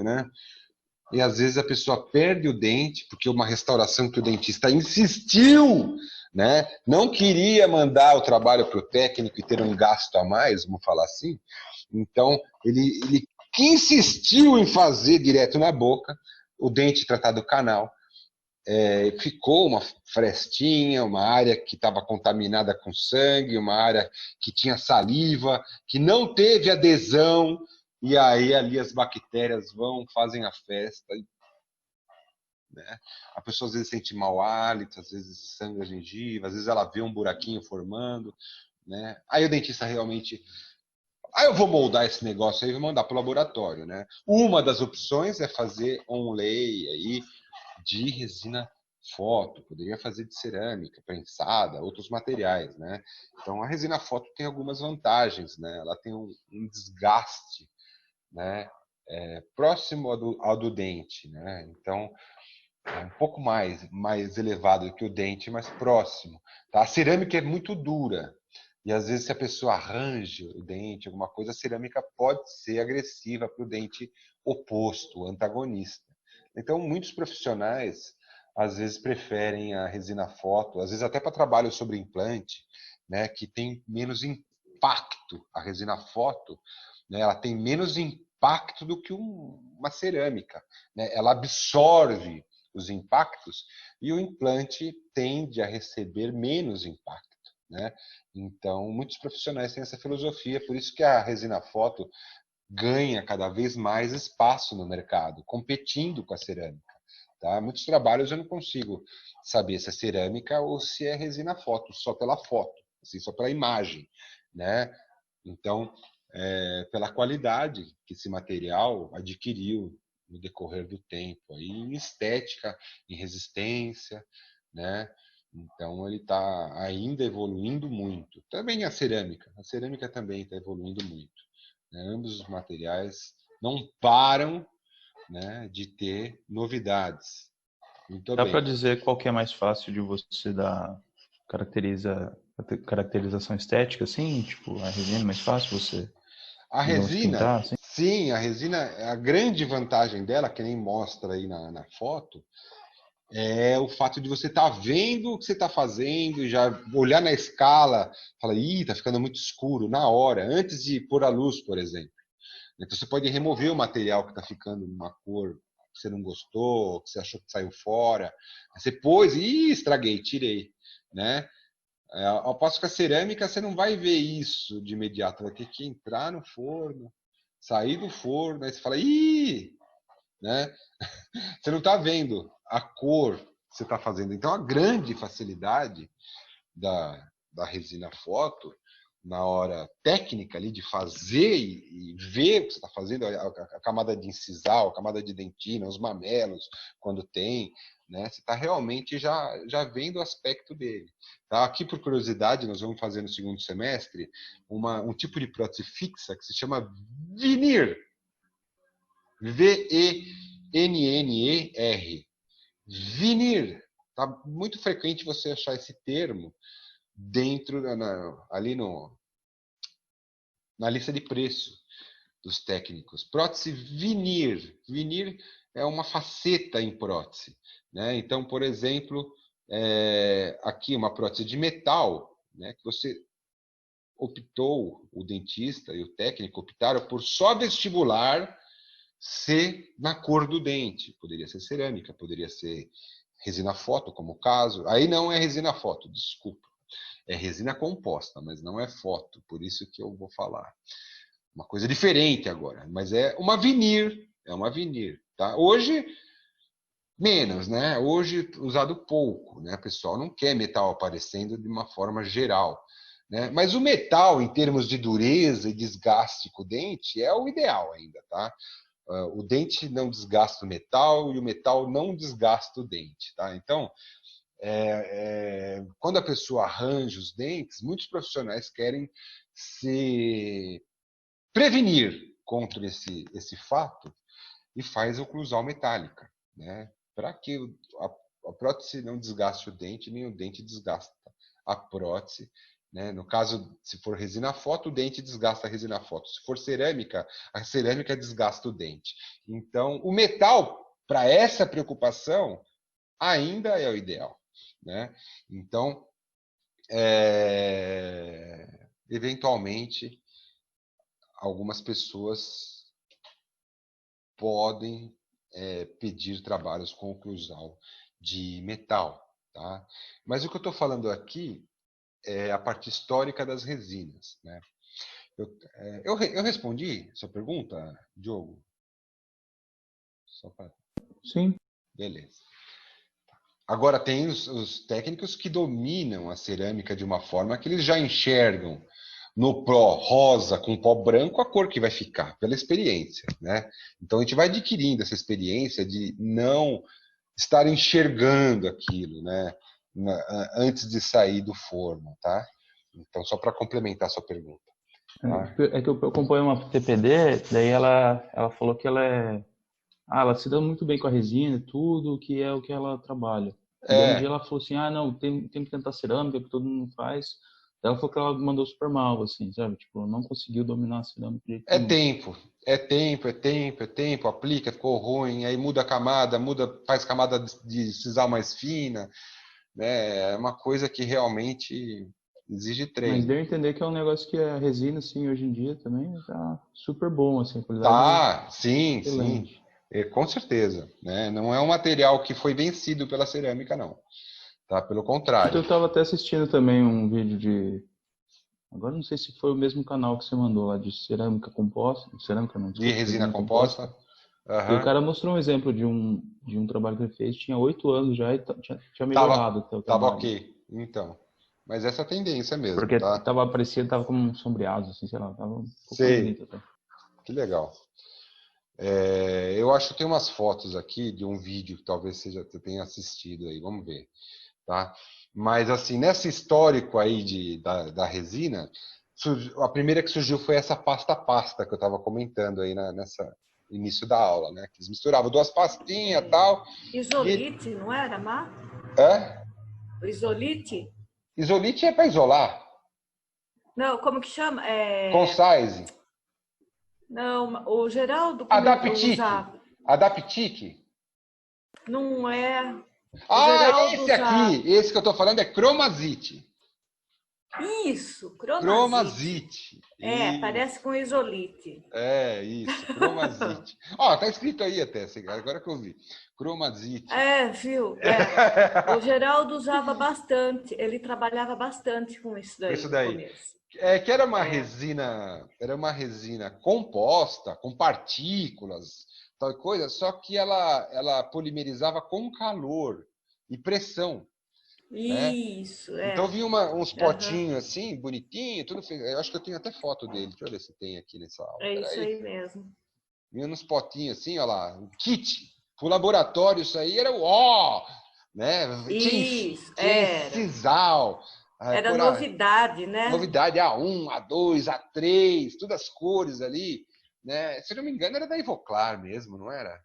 né? E às vezes a pessoa perde o dente, porque uma restauração que o dentista insistiu, né? Não queria mandar o trabalho para o técnico e ter um gasto a mais, vamos falar assim. Então, ele que insistiu em fazer direto na boca, o dente tratado canal, ficou uma frestinha, uma área que estava contaminada com sangue, uma área que tinha saliva, que não teve adesão, e aí ali as bactérias vão, fazem a festa, né? A pessoa às vezes sente mau hálito, às vezes sangra a gengiva, às vezes ela vê um buraquinho formando, né? Aí o dentista realmente... eu vou moldar esse negócio aí e vou mandar para o laboratório, né? Uma das opções é fazer onlay aí de resina foto, poderia fazer de cerâmica, prensada, outros materiais, né? Então a resina foto tem algumas vantagens, né? Ela tem um desgaste, né? Próximo ao do dente, né? Então é um pouco mais elevado que o dente, mas próximo. Tá? A cerâmica é muito dura. E às vezes, se a pessoa arranja o dente, alguma coisa, a cerâmica pode ser agressiva para o dente oposto, o antagonista. Então, muitos profissionais, às vezes, preferem a resina foto, às vezes até para trabalho sobre implante, né, que tem menos impacto. A resina foto, né, ela tem menos impacto do que uma cerâmica. Né? Ela absorve os impactos e o implante tende a receber menos impacto. Né? Então, muitos profissionais têm essa filosofia, por isso que a resina foto ganha cada vez mais espaço no mercado, competindo com a cerâmica. Tá? Muitos trabalhos eu não consigo saber se é cerâmica ou se é resina foto, só pela foto, assim, só pela imagem. Né? Então, pela qualidade que esse material adquiriu no decorrer do tempo, aí, em estética, em resistência, né? Então ele está ainda evoluindo muito. Também a cerâmica também está evoluindo muito, né? Ambos os materiais não param, né, de ter novidades. Muito Dá bem. para dizer qual que é mais fácil de você dar caracterização estética, assim? Tipo, a resina é mais fácil você, A digamos, resina, pintar, assim? sim, a resina, a grande vantagem dela, que nem mostra aí na foto, é o fato de você estar vendo o que você está fazendo e já olhar na escala, falar, ih, tá ficando muito escuro na hora, antes de pôr a luz, por exemplo. Então você pode remover o material que está ficando numa cor que você não gostou, que você achou que saiu fora. Você pôs, ih, estraguei, tirei, né? Ao passo que a cerâmica, você não vai ver isso de imediato, vai ter que entrar no forno, sair do forno, aí você fala, ih, né? Você não está vendo a cor que você está fazendo. Então, a grande facilidade da resina foto, na hora técnica ali de fazer e ver o que você está fazendo, a camada de incisal, a camada de dentina, os mamelos, quando tem, né? Você está realmente já vendo o aspecto dele. Tá? Aqui, por curiosidade, nós vamos fazer no segundo semestre um tipo de prótese fixa que se chama veneer. VENNER. Veneer. Tá muito frequente você achar esse termo dentro ali na lista de preço dos técnicos. Prótese veneer. Veneer é uma faceta em prótese, né? Então, por exemplo, aqui uma prótese de metal, né, que você optou, o dentista e o técnico optaram por só vestibular ser na cor do dente. Poderia ser cerâmica, poderia ser resina foto, como o caso. Aí não é resina foto, desculpa. É resina composta, mas não é foto, por isso que eu vou falar. Uma coisa diferente agora, mas é uma veneer, tá? Hoje, menos, né? Hoje, usado pouco, né? O pessoal não quer metal aparecendo de uma forma geral, né? Mas o metal, em termos de dureza e desgaste com o dente, é o ideal ainda, tá? O dente não desgasta o metal e o metal não desgasta o dente, tá? Então, quando a pessoa arranja os dentes, muitos profissionais querem se prevenir contra esse fato e faz oclusal metálica, né? Para que a prótese não desgaste o dente, nem o dente desgasta a prótese, né? No caso, se for resina foto, o dente desgasta a resina foto. Se for cerâmica, a cerâmica desgasta o dente. Então, o metal, para essa preocupação, ainda é o ideal, né? Então, eventualmente, algumas pessoas podem pedir trabalhos com oclusal de metal, tá? Mas o que eu estou falando aqui é a parte histórica das resinas, né? Eu respondi sua pergunta, Diogo? Só para... Sim. Beleza. Agora, tem os técnicos que dominam a cerâmica de uma forma que eles já enxergam no pó rosa com pó branco a cor que vai ficar, pela experiência, né? Então, a gente vai adquirindo essa experiência de não estar enxergando aquilo, né? Antes de sair do forno, tá? Então, só para complementar a sua pergunta. Tá? É que eu acompanho uma TPD, daí ela falou que ela se dá muito bem com a resina, tudo que é o que ela trabalha. E daí um dia ela falou assim, não, tem que tentar cerâmica, que todo mundo faz. Daí ela falou que ela mandou super mal, assim, sabe? Tipo, não conseguiu dominar a cerâmica de jeito nenhum. É tempo, aplica, ficou ruim, aí muda a camada, faz camada de sisal mais fina, né? É uma coisa que realmente exige Mas treino. deu a entender que é um negócio que a resina, assim, hoje em dia também tá super bom, assim, a qualidade Tá, sim, sim. excelente. Com certeza, né? Não é um material que foi vencido pela cerâmica, não. Tá? Pelo Então contrário. eu tava até assistindo também um vídeo agora não sei se foi o mesmo canal que você mandou lá, de cerâmica composta, cerâmica não, De desculpa, resina resina composta. composta. E o Aham. cara mostrou um exemplo de um trabalho que ele fez, tinha 8 anos já e tinha Tava, melhorado até o tava trabalho. ok. Então. Mas essa é a tendência mesmo, Porque tá? parecia como um sombreado, assim, sei lá, tava um pouco mais Sei. bonito até. Que legal. Eu acho que tem umas fotos aqui de um vídeo que talvez você tenha assistido aí. Vamos ver, tá? Mas, assim, nesse histórico aí da resina, a primeira que surgiu foi essa pasta que eu estava comentando aí nessa início da aula, né? Que eles misturavam duas pastinhas e tal. Isolite, não era, Má? É? Isolite? Isolite é para isolar. Não, como que chama? Concise. Não, o Geraldo Adaptique. usava. Adaptique. Não é. O Ah, Geraldo esse usava. aqui. Esse que eu tô falando é cromazite. Isso, cromazite. Cromazite. Isso. Parece com isolite. Isso, cromazite. Ó, tá escrito aí até, agora que eu vi. Cromazite. Viu? O Geraldo usava bastante, ele trabalhava bastante com isso daí. Isso daí. No começo. Que era uma resina composta, com partículas, tal coisa, só que ela polimerizava com calor e pressão. Né? Isso, Então vinha uns potinhos assim, bonitinho, tudo feito. Eu acho que eu tenho até foto dele. Deixa eu ver se tem aqui nessa aula. É isso aí mesmo. Vinha uns potinhos assim, olha lá, um kit. Pro laboratório isso aí era o ó, né? Isso, tinha sisal. Era novidade, né? Novidade, A1, A2, A3, todas as cores ali, né? Se eu não me engano, era da Ivoclar mesmo, não era?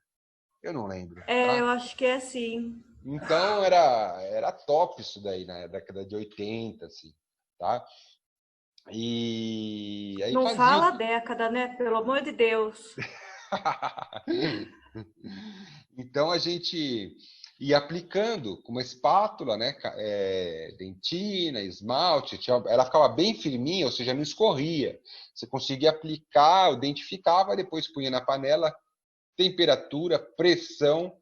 Eu não lembro. Tá? Eu acho que é sim. Então era top isso daí na década de 80, assim, tá? E aí não fazia... fala a década, né? Pelo amor de Deus. Então a gente ia aplicando com uma espátula, né? Dentina, esmalte, ela ficava bem firminha, ou seja, não escorria. Você conseguia aplicar, o dente ficava, depois punha na panela, temperatura, pressão,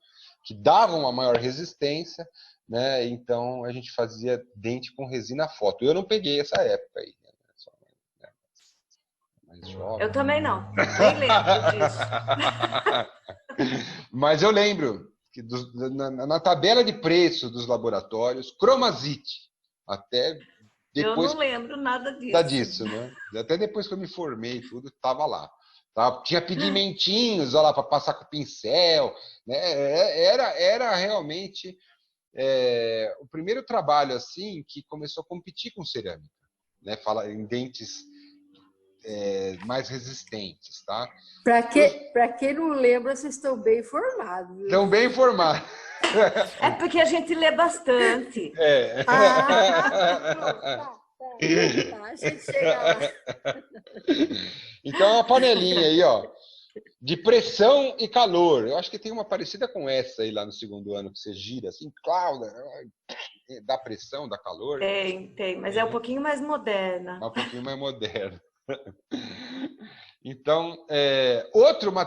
que davam uma maior resistência, né? Então a gente fazia dente com resina foto. Eu não peguei essa época aí, né? Mais jovem. Eu também não, nem lembro disso. Mas eu lembro que na tabela de preço dos laboratórios, cromazite, até depois eu não lembro nada disso. disso, né? Até depois que eu me formei, tudo estava lá. Tá? Tinha pigmentinhos, olha lá, para passar com pincel, né? Era realmente o primeiro trabalho assim que começou a competir com cerâmica, né? Fala em dentes mais resistentes, tá? Para quem não lembra, vocês estão bem informados. Viu? Estão bem informados. É porque a gente lê bastante. Tá, a gente chega lá. Então, uma panelinha aí, ó, de pressão e calor. Eu acho que tem uma parecida com essa aí lá no segundo ano, que você gira assim, claro, dá pressão, dá calor. Tem, mas é um pouquinho mais moderna. Um pouquinho mais moderno. Então,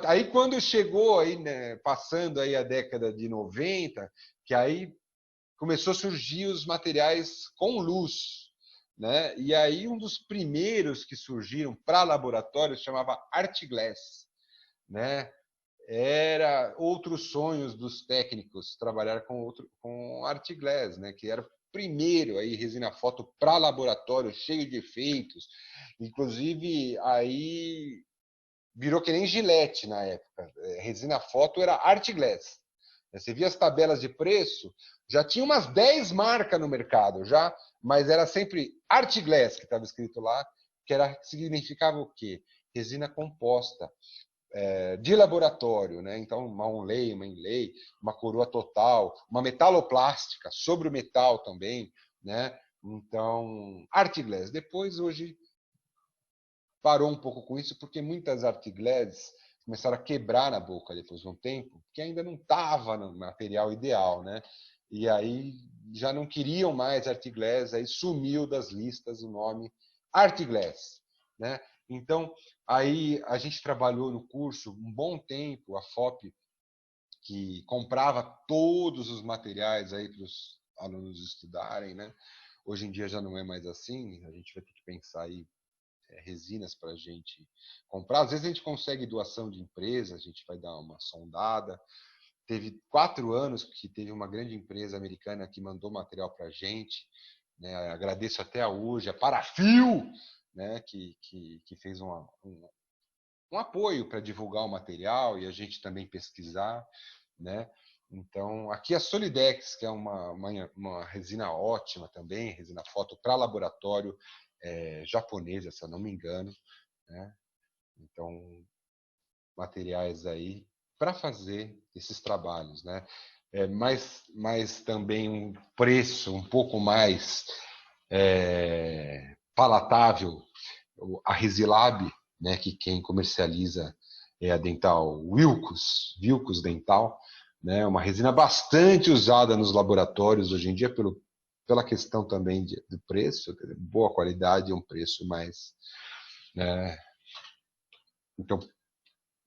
aí quando chegou aí, né, passando aí a década de 90, que aí começou a surgir os materiais com luz, né? E aí um dos primeiros que surgiram para laboratórios chamava Artiglass, né? Era outros sonhos dos técnicos trabalhar com Artiglass, né? Que era o primeiro aí resina foto para laboratório, cheio de efeitos. Inclusive aí virou que nem Gillette na época. Resina foto era Artiglass. Você via as tabelas de preço, já tinha umas 10 marcas no mercado, já, mas era sempre Artiglass que estava escrito lá, que significava o quê? Resina composta, de laboratório, né? Então, uma onlay, uma inlay, uma coroa total, uma metaloplástica sobre o metal também, né? Então, Artiglass. Depois, hoje, parou um pouco com isso, porque muitas Artiglass começaram a quebrar na boca depois de um tempo, que ainda não estava no material ideal, né? E aí já não queriam mais Artiglass, aí sumiu das listas o nome Artiglass, né? Então, aí a gente trabalhou no curso um bom tempo, a FOP, que comprava todos os materiais aí para os alunos estudarem, né? Hoje em dia já não é mais assim, a gente vai ter que pensar aí resinas para a gente comprar. Às vezes a gente consegue doação de empresa, a gente vai dar uma sondada. Teve 4 anos que teve uma grande empresa americana que mandou material para a gente, né? Agradeço até hoje, a Parafil, né? que fez um apoio para divulgar o material e a gente também pesquisar, né? Então, aqui a Solidex, que é uma resina ótima também, resina foto para laboratório, japonesa, se eu não me engano, né? Então, materiais aí para fazer esses trabalhos, né? Mas também um preço um pouco mais palatável, a Resilab, né, que quem comercializa é a Dental Wilcos Dental, né, uma resina bastante usada nos laboratórios hoje em dia pela questão também do preço, boa qualidade e um preço mais... Então,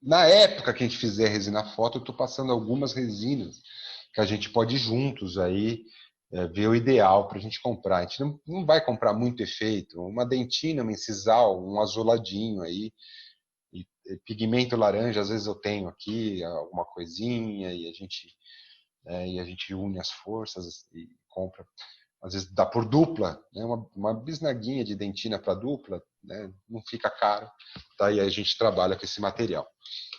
na época que a gente fizer resina foto, eu estou passando algumas resinas que a gente pode ir juntos aí ver o ideal para a gente comprar. A gente não vai comprar muito efeito, uma dentina, uma incisal, um azuladinho aí, e pigmento laranja, às vezes eu tenho aqui alguma coisinha e a gente une as forças e compra. Às vezes dá por dupla, né? Uma bisnaguinha de dentina para dupla, né? Não fica caro, tá? E aí a gente trabalha com esse material,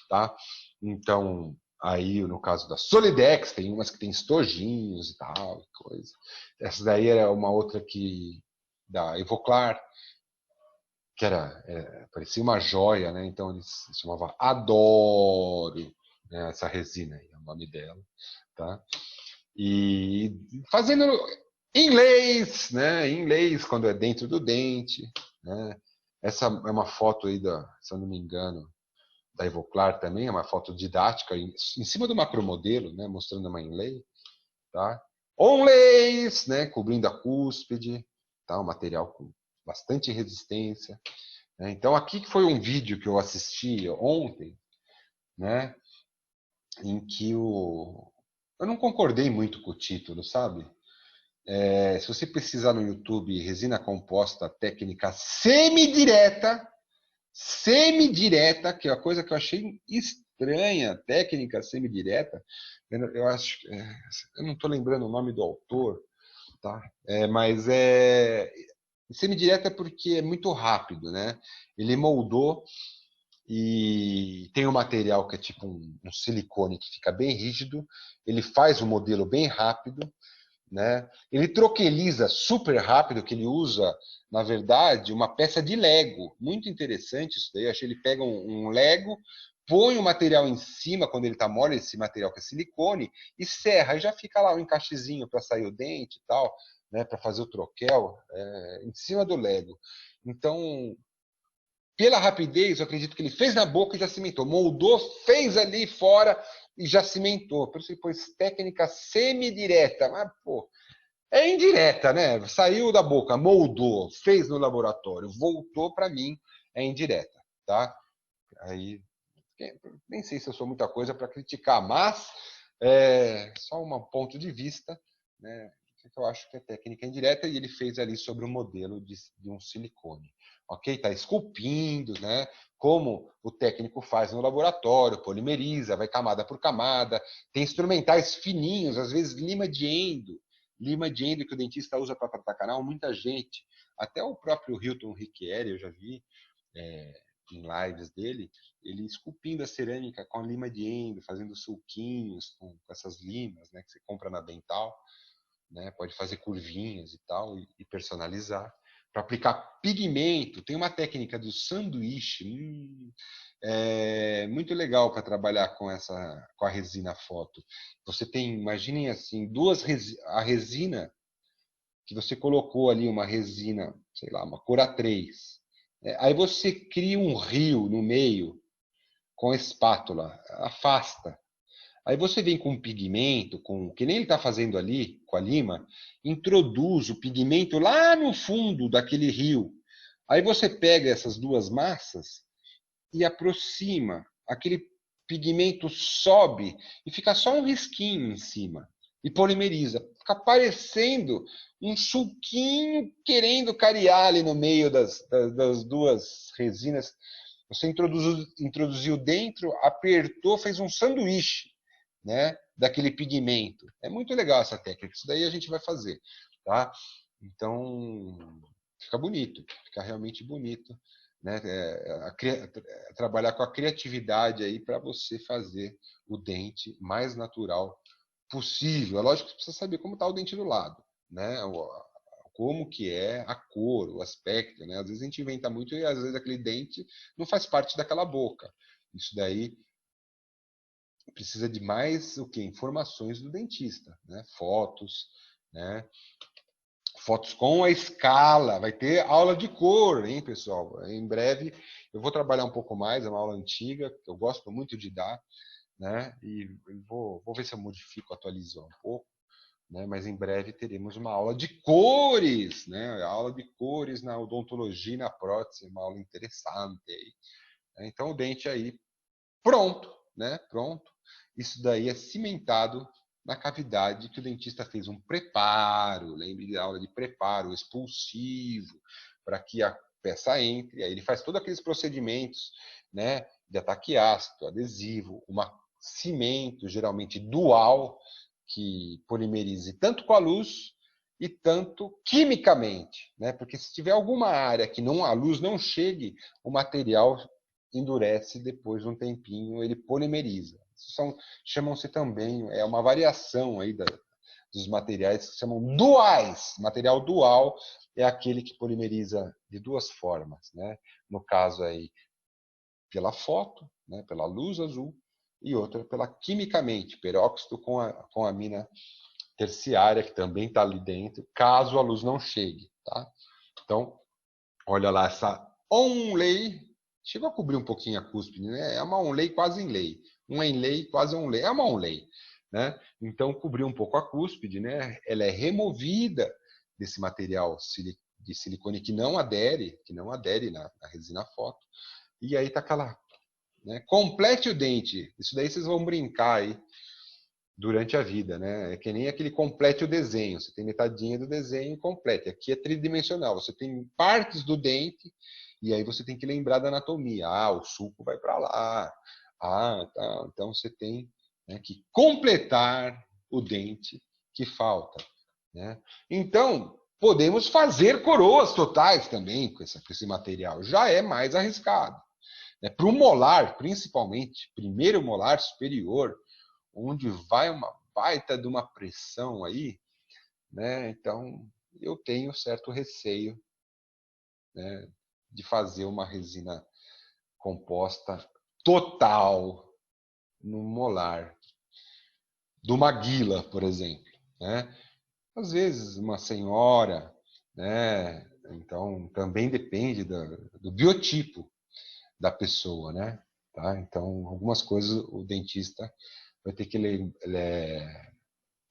tá? Então, aí no caso da Solidex, tem umas que tem estojinhos e tal, coisa. Essa daí era uma outra da Evoclar, que parecia uma joia, né? Então eles chamavam Adoro, né? Essa resina aí, é o nome dela, tá? E fazendo inglês, né? Inglês quando é dentro do dente, né? Essa é uma foto aí se eu não me engano, da Evoclar também, é uma foto didática em cima do macromodelo, né? Mostrando uma inlay, tá? Onlays, né? Cobrindo a cúspide, tá? Um material com bastante resistência. Né? Então aqui que foi um vídeo que eu assisti ontem, né? Em que eu não concordei muito com o título, sabe? Se você precisar no YouTube, resina composta técnica semidireta, que é a coisa que eu achei estranha, técnica semidireta, eu acho, eu não estou lembrando o nome do autor, tá? Mas semidireta porque é muito rápido, né? Ele moldou e tem um material que é tipo um silicone que fica bem rígido, ele faz o modelo bem rápido, né? Ele troqueliza super rápido, que ele usa, na verdade, uma peça de Lego. Muito interessante isso daí. Eu achei que ele pega um Lego, põe o material em cima, quando ele está mole, esse material que é silicone, e serra. E já fica lá um encaixezinho para sair o dente e tal, né? Para fazer o troquel, em cima do Lego. Então, pela rapidez, eu acredito que ele fez na boca e já cimentou. Moldou, fez ali fora e já cimentou. Por isso ele pôs técnica semidireta. Mas, pô, é indireta, né? Saiu da boca, moldou, fez no laboratório, voltou para mim, é indireta, tá? Aí, nem sei se eu sou muita coisa para criticar, mas só um ponto de vista, né? Que eu acho que é técnica indireta e ele fez ali sobre o modelo de um silicone. Ok? Está esculpindo, né? Como o técnico faz no laboratório, polimeriza, vai camada por camada, tem instrumentais fininhos, às vezes lima de endo que o dentista usa para tratar canal, muita gente, até o próprio Hilton Riquieri, eu já vi em lives dele, ele esculpindo a cerâmica com a lima de endo, fazendo sulquinhos com essas limas, né, que você compra na Dental, né, pode fazer curvinhas e tal, e personalizar. Para aplicar pigmento, tem uma técnica do sanduíche, muito legal para trabalhar com a resina foto. Você tem, imaginem assim, a resina que você colocou ali, uma resina, sei lá, uma cor A3. Aí você cria um rio no meio com a espátula, afasta. Aí você vem com um pigmento, que nem ele está fazendo ali, com a lima, introduz o pigmento lá no fundo daquele rio. Aí você pega essas duas massas e aproxima. Aquele pigmento sobe e fica só um risquinho em cima. E polimeriza. Fica parecendo um suquinho querendo cariar ali no meio das duas resinas. Você introduziu dentro, apertou, fez um sanduíche, né, daquele pigmento. É muito legal essa técnica. Isso daí a gente vai fazer, tá? Então, fica bonito. Fica realmente bonito, né? Trabalhar com a criatividade aí para você fazer o dente mais natural possível. É lógico que você precisa saber como está o dente do lado, né? Como que é a cor, o aspecto, né? Às vezes a gente inventa muito e às vezes aquele dente não faz parte daquela boca. Isso daí precisa de mais o que? Informações do dentista, né? Fotos, né? Fotos com a escala, vai ter aula de cor, hein, pessoal? Em breve eu vou trabalhar um pouco mais, é uma aula antiga, que eu gosto muito de dar, né? E vou ver se eu modifico, atualizo um pouco, né? Mas em breve teremos uma aula de cores, né? A aula de cores na odontologia e na prótese, uma aula interessante aí. Então o dente aí pronto, né? Pronto. Isso daí é cimentado na cavidade que o dentista fez um preparo, lembre da aula de preparo expulsivo, para que a peça entre, aí ele faz todos aqueles procedimentos, né, de ataque ácido, adesivo, uma cimento, geralmente dual, que polimerize tanto com a luz e tanto quimicamente, né? Porque se tiver alguma área que não a luz não chegue, o material endurece depois de um tempinho, ele polimeriza. Chamam-se também, é uma variação aí dos materiais que se chamam duais. Material dual é aquele que polimeriza de duas formas, né? No caso aí, pela foto, né? Pela luz azul, e outra pela quimicamente, peróxido com amina terciária, que também está ali dentro, caso a luz não chegue, tá? Então, olha lá, essa onlay chegou a cobrir um pouquinho a cúspide, né? É uma onlay quase inlay. Um inlay quase onlay. É uma onlay, né? Então, cobriu um pouco a cúspide, né? Ela é removida desse material de silicone que não adere na resina foto. E aí tá aquela, né? Complete o dente. Isso daí vocês vão brincar aí durante a vida, né? É que nem aquele complete o desenho. Você tem metadinha do desenho e complete. Aqui é tridimensional. Você tem partes do dente e aí você tem que lembrar da anatomia. Ah, o sulco vai para lá. Ah, tá. Então você tem, né, que completar o dente que falta, né? Então, podemos fazer coroas totais também com esse material. Já é mais arriscado, né? Para o molar, principalmente, primeiro molar superior, onde vai uma baita de uma pressão aí, né? Então, eu tenho certo receio, né, de fazer uma resina composta total no molar do Maguila, por exemplo, né? Às vezes uma senhora, né? Então também depende do biotipo da pessoa, né? Tá? Então algumas coisas o dentista vai ter que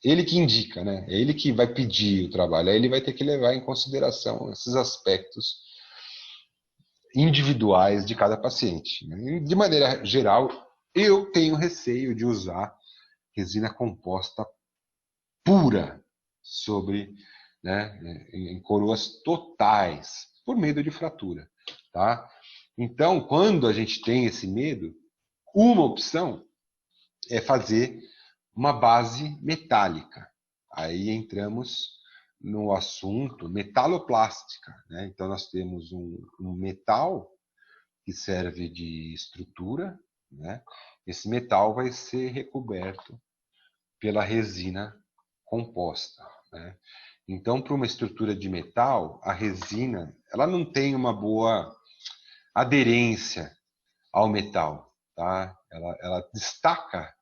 ele que indica, né? É ele que vai pedir o trabalho, aí ele vai ter que levar em consideração esses aspectos individuais de cada paciente, né? De maneira geral, eu tenho receio de usar resina composta pura sobre, né, em coroas totais, por medo de fratura, tá? Então, quando a gente tem esse medo, uma opção é fazer uma base metálica. Aí entramos no assunto metaloplástica, né? Então nós temos um metal que serve de estrutura, né? Esse metal vai ser recoberto pela resina composta, né? Então, para uma estrutura de metal, a resina ela não tem uma boa aderência ao metal, tá? Ela destaca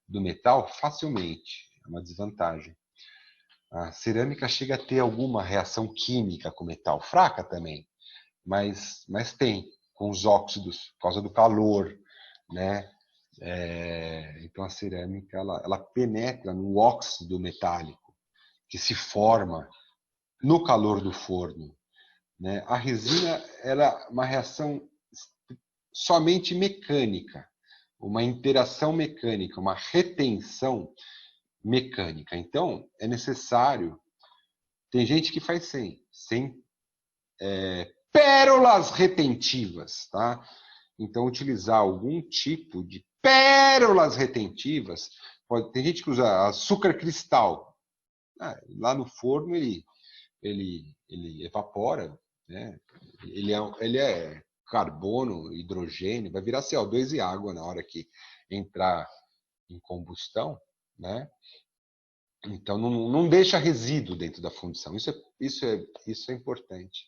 do metal facilmente, é uma desvantagem. A cerâmica chega a ter alguma reação química com o metal, fraca também, mas tem, com os óxidos, por causa do calor, né? Então a cerâmica ela penetra no óxido metálico que se forma no calor do forno, né? A resina ela é uma reação somente mecânica, uma interação mecânica, uma retenção mecânica. Então é necessário. Tem gente que faz sem pérolas retentivas, tá? Então utilizar algum tipo de pérolas retentivas. Tem gente que usa açúcar cristal. Lá no forno ele evapora, né? Ele é carbono, hidrogênio, vai virar CO2 e água na hora que entrar em combustão, né? Então, não deixa resíduo dentro da fundição. Isso é importante.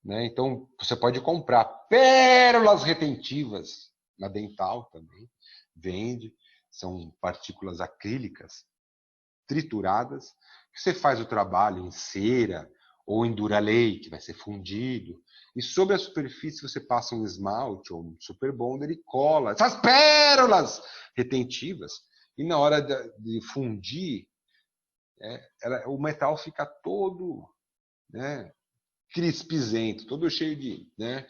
Né? Então, você pode comprar pérolas retentivas na Dental também. Vende. São partículas acrílicas trituradas. Você faz o trabalho em cera ou em Duralay, que vai ser fundido. E sobre a superfície você passa um esmalte ou um super bonder e cola essas pérolas retentivas. E na hora de fundir, o metal fica todo, né, crispizento, todo cheio de, né,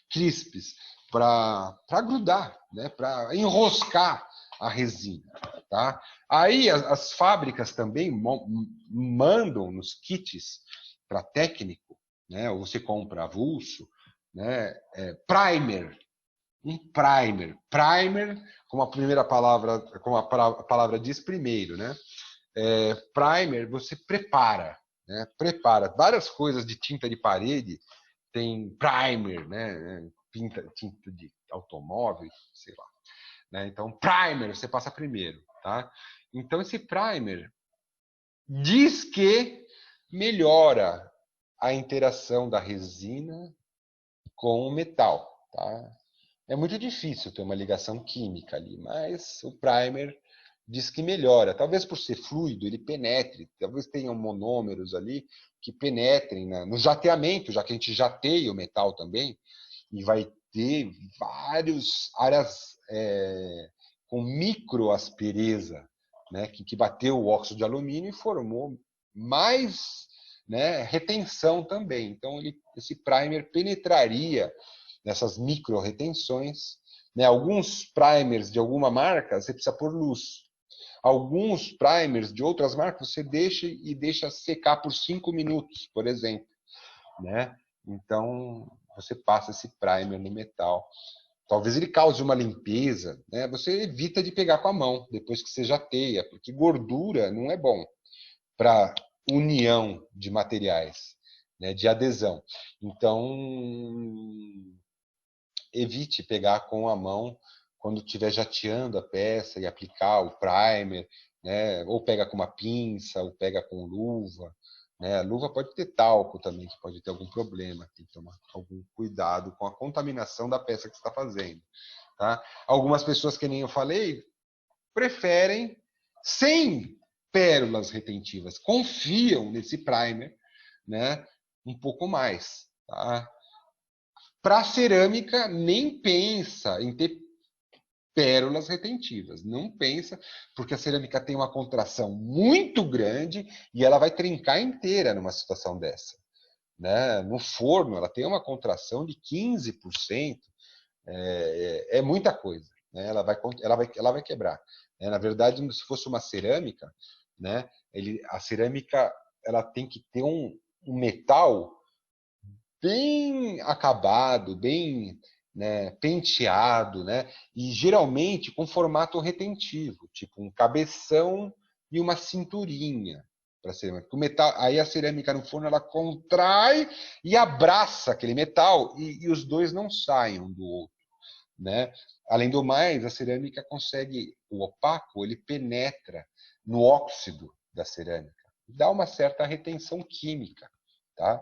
crispes para grudar, né, para enroscar a resina. Tá? Aí as fábricas também mandam nos kits para técnico, né, ou você compra avulso, né, primer. Um primer. Primer, como a primeira palavra, como a palavra diz, primeiro, né? Primer, você prepara, né? Prepara várias coisas de tinta de parede, tem primer, né? Tinta de automóvel, sei lá. Né? Então, primer, você passa primeiro, tá? Então, esse primer diz que melhora a interação da resina com o metal, tá? É muito difícil ter uma ligação química ali, mas o primer diz que melhora. Talvez por ser fluido, ele penetre. Talvez tenham monômeros ali que penetrem no jateamento, já que a gente jateia o metal também, e vai ter várias áreas com microaspereza, né, que bateu o óxido de alumínio e formou mais, né, retenção também. Então, esse primer penetraria nessas micro-retenções. Né? Alguns primers de alguma marca, você precisa pôr luz. Alguns primers de outras marcas, você deixa secar por 5 minutos, por exemplo. Né? Então, você passa esse primer no metal. Talvez ele cause uma limpeza. Né? Você evita de pegar com a mão, depois que você jateia, porque gordura não é bom para união de materiais, né? De adesão. Então, evite pegar com a mão quando estiver jateando a peça e aplicar o primer, né? Ou pega com uma pinça, ou pega com luva. Né? A luva pode ter talco também, que pode ter algum problema. Tem que tomar algum cuidado com a contaminação da peça que você está fazendo. Tá? Algumas pessoas, que nem eu falei, preferem sem pérolas retentivas. Confiam nesse primer, né? Um pouco mais. Tá? Para a cerâmica, nem pensa em ter pérolas retentivas. Não pensa, porque a cerâmica tem uma contração muito grande e ela vai trincar inteira numa situação dessa. Né? No forno, ela tem uma contração de 15%. É muita coisa. Né? Ela vai quebrar. Na verdade, se fosse uma cerâmica, né? A cerâmica ela tem que ter um metal bem acabado, bem, né, penteado, né? E geralmente com formato retentivo, tipo um cabeção e uma cinturinha para cerâmica. O metal, aí a cerâmica no forno ela contrai e abraça aquele metal e os dois não saem um do outro, né? Além do mais, a cerâmica consegue, o opaco, ele penetra no óxido da cerâmica, dá uma certa retenção química, tá?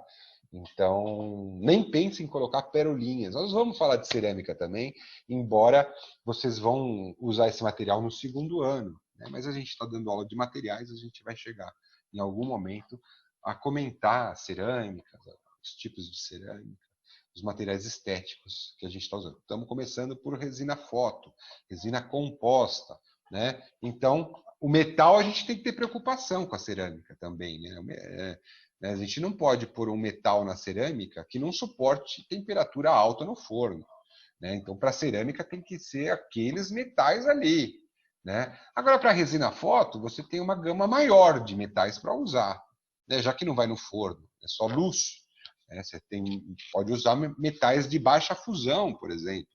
Então, nem pense em colocar perolinhas. Nós vamos falar de cerâmica também, embora vocês vão usar esse material no segundo ano. Né? Mas a gente está dando aula de materiais, a gente vai chegar em algum momento a comentar cerâmica, os tipos de cerâmica, os materiais estéticos que a gente está usando. Estamos começando por resina foto, resina composta. Né? Então, o metal a gente tem que ter preocupação com a cerâmica também. Né? A gente não pode pôr um metal na cerâmica que não suporte temperatura alta no forno. Né? Então, para a cerâmica tem que ser aqueles metais ali. Né? Agora, para a resina foto, você tem uma gama maior de metais para usar, né? Já que não vai no forno, é só luz. Né? Você pode usar metais de baixa fusão, por exemplo.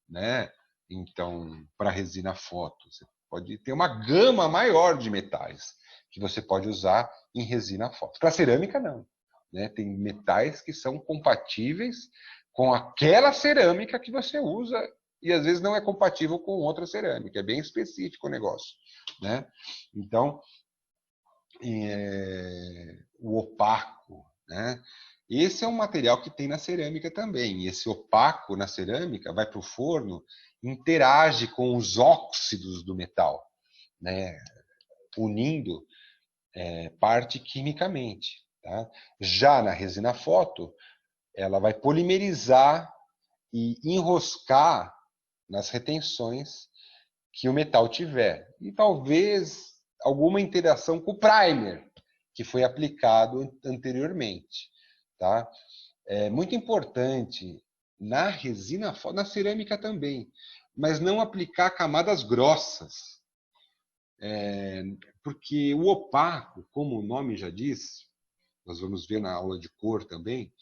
Né? Então, para a resina foto, você pode ter uma gama maior de metais que você pode usar em resina foto. Para cerâmica, não. Né? Tem metais que são compatíveis com aquela cerâmica que você usa e às vezes não é compatível com outra cerâmica. É bem específico o negócio. Né? Então, o opaco, né? Esse é um material que tem na cerâmica também. E esse opaco na cerâmica vai para o forno, interage com os óxidos do metal, né? Unindo parte quimicamente. Tá? Já na resina foto, ela vai polimerizar e enroscar nas retenções que o metal tiver. E talvez alguma interação com o primer que foi aplicado anteriormente. Tá? É muito importante na resina, na cerâmica também, mas não aplicar camadas grossas. Porque o opaco, como o nome já diz, nós vamos ver na aula de cor também,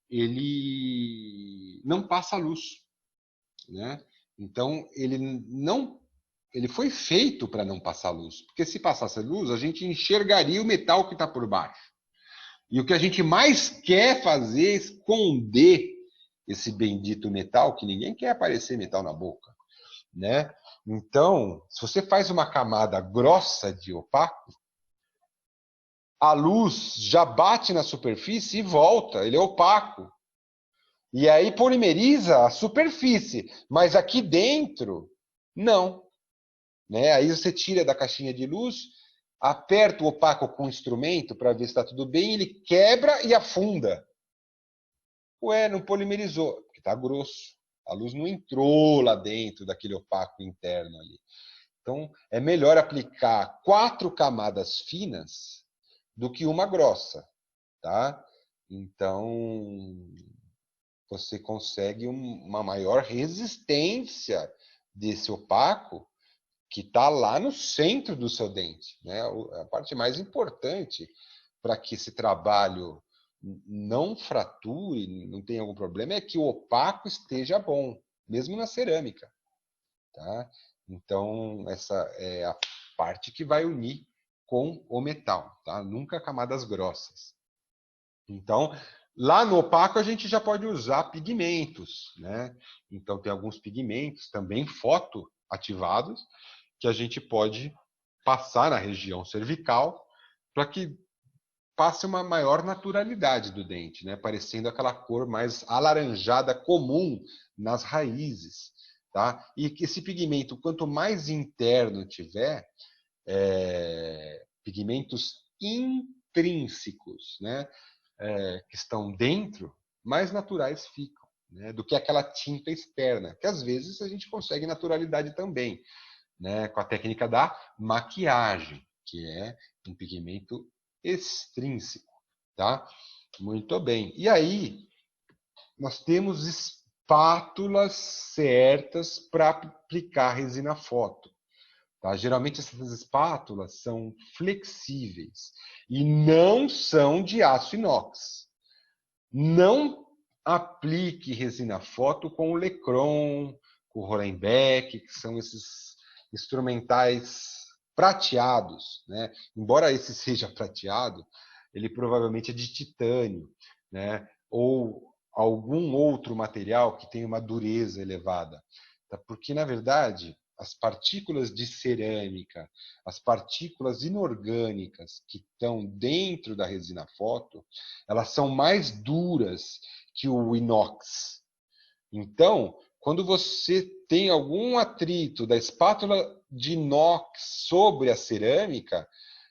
ele não passa luz, né? Então ele foi feito para não passar luz, porque se passasse luz a gente enxergaria o metal que está por baixo. E o que a gente mais quer fazer é esconder esse bendito metal, que ninguém quer aparecer metal na boca, né? Então, se você faz uma camada grossa de opaco, a luz já bate na superfície e volta, ele é opaco. E aí polimeriza a superfície, mas aqui dentro, não. Né? Aí você tira da caixinha de luz, aperta o opaco com o instrumento para ver se está tudo bem, ele quebra e afunda. Ué, não polimerizou, porque está grosso. A luz não entrou lá dentro daquele opaco interno ali. Então, é melhor aplicar 4 camadas finas do que uma grossa, tá? Então, você consegue uma maior resistência desse opaco que está lá no centro do seu dente, né? A parte mais importante para que esse trabalho não frature, não tenha algum problema, é que o opaco esteja bom, mesmo na cerâmica. Tá? Então, essa é a parte que vai unir com o metal, tá? Nunca camadas grossas. Então, lá no opaco a gente já pode usar pigmentos, né? Então, tem alguns pigmentos também fotoativados que a gente pode passar na região cervical para que passe uma maior naturalidade do dente, né? Parecendo aquela cor mais alaranjada comum nas raízes. Tá? E esse pigmento, quanto mais interno tiver, pigmentos intrínsecos, né? Que estão dentro, mais naturais ficam, né? Do que aquela tinta externa, que às vezes a gente consegue naturalidade também, né? Com a técnica da maquiagem, que é um pigmento extrínseco, tá? Muito bem. E aí, nós temos espátulas certas para aplicar resina foto. Tá? Geralmente, essas espátulas são flexíveis e não são de aço inox. Não aplique resina foto com o Lecron, com o Rollenbeck, que são esses instrumentais prateados, né? Embora esse seja prateado, ele provavelmente é de titânio, né? Ou algum outro material que tenha uma dureza elevada. Tá? Porque, na verdade, as partículas de cerâmica, as partículas inorgânicas que estão dentro da resina foto, elas são mais duras que o inox. Então, quando você tem algum atrito da espátula de inox sobre a cerâmica,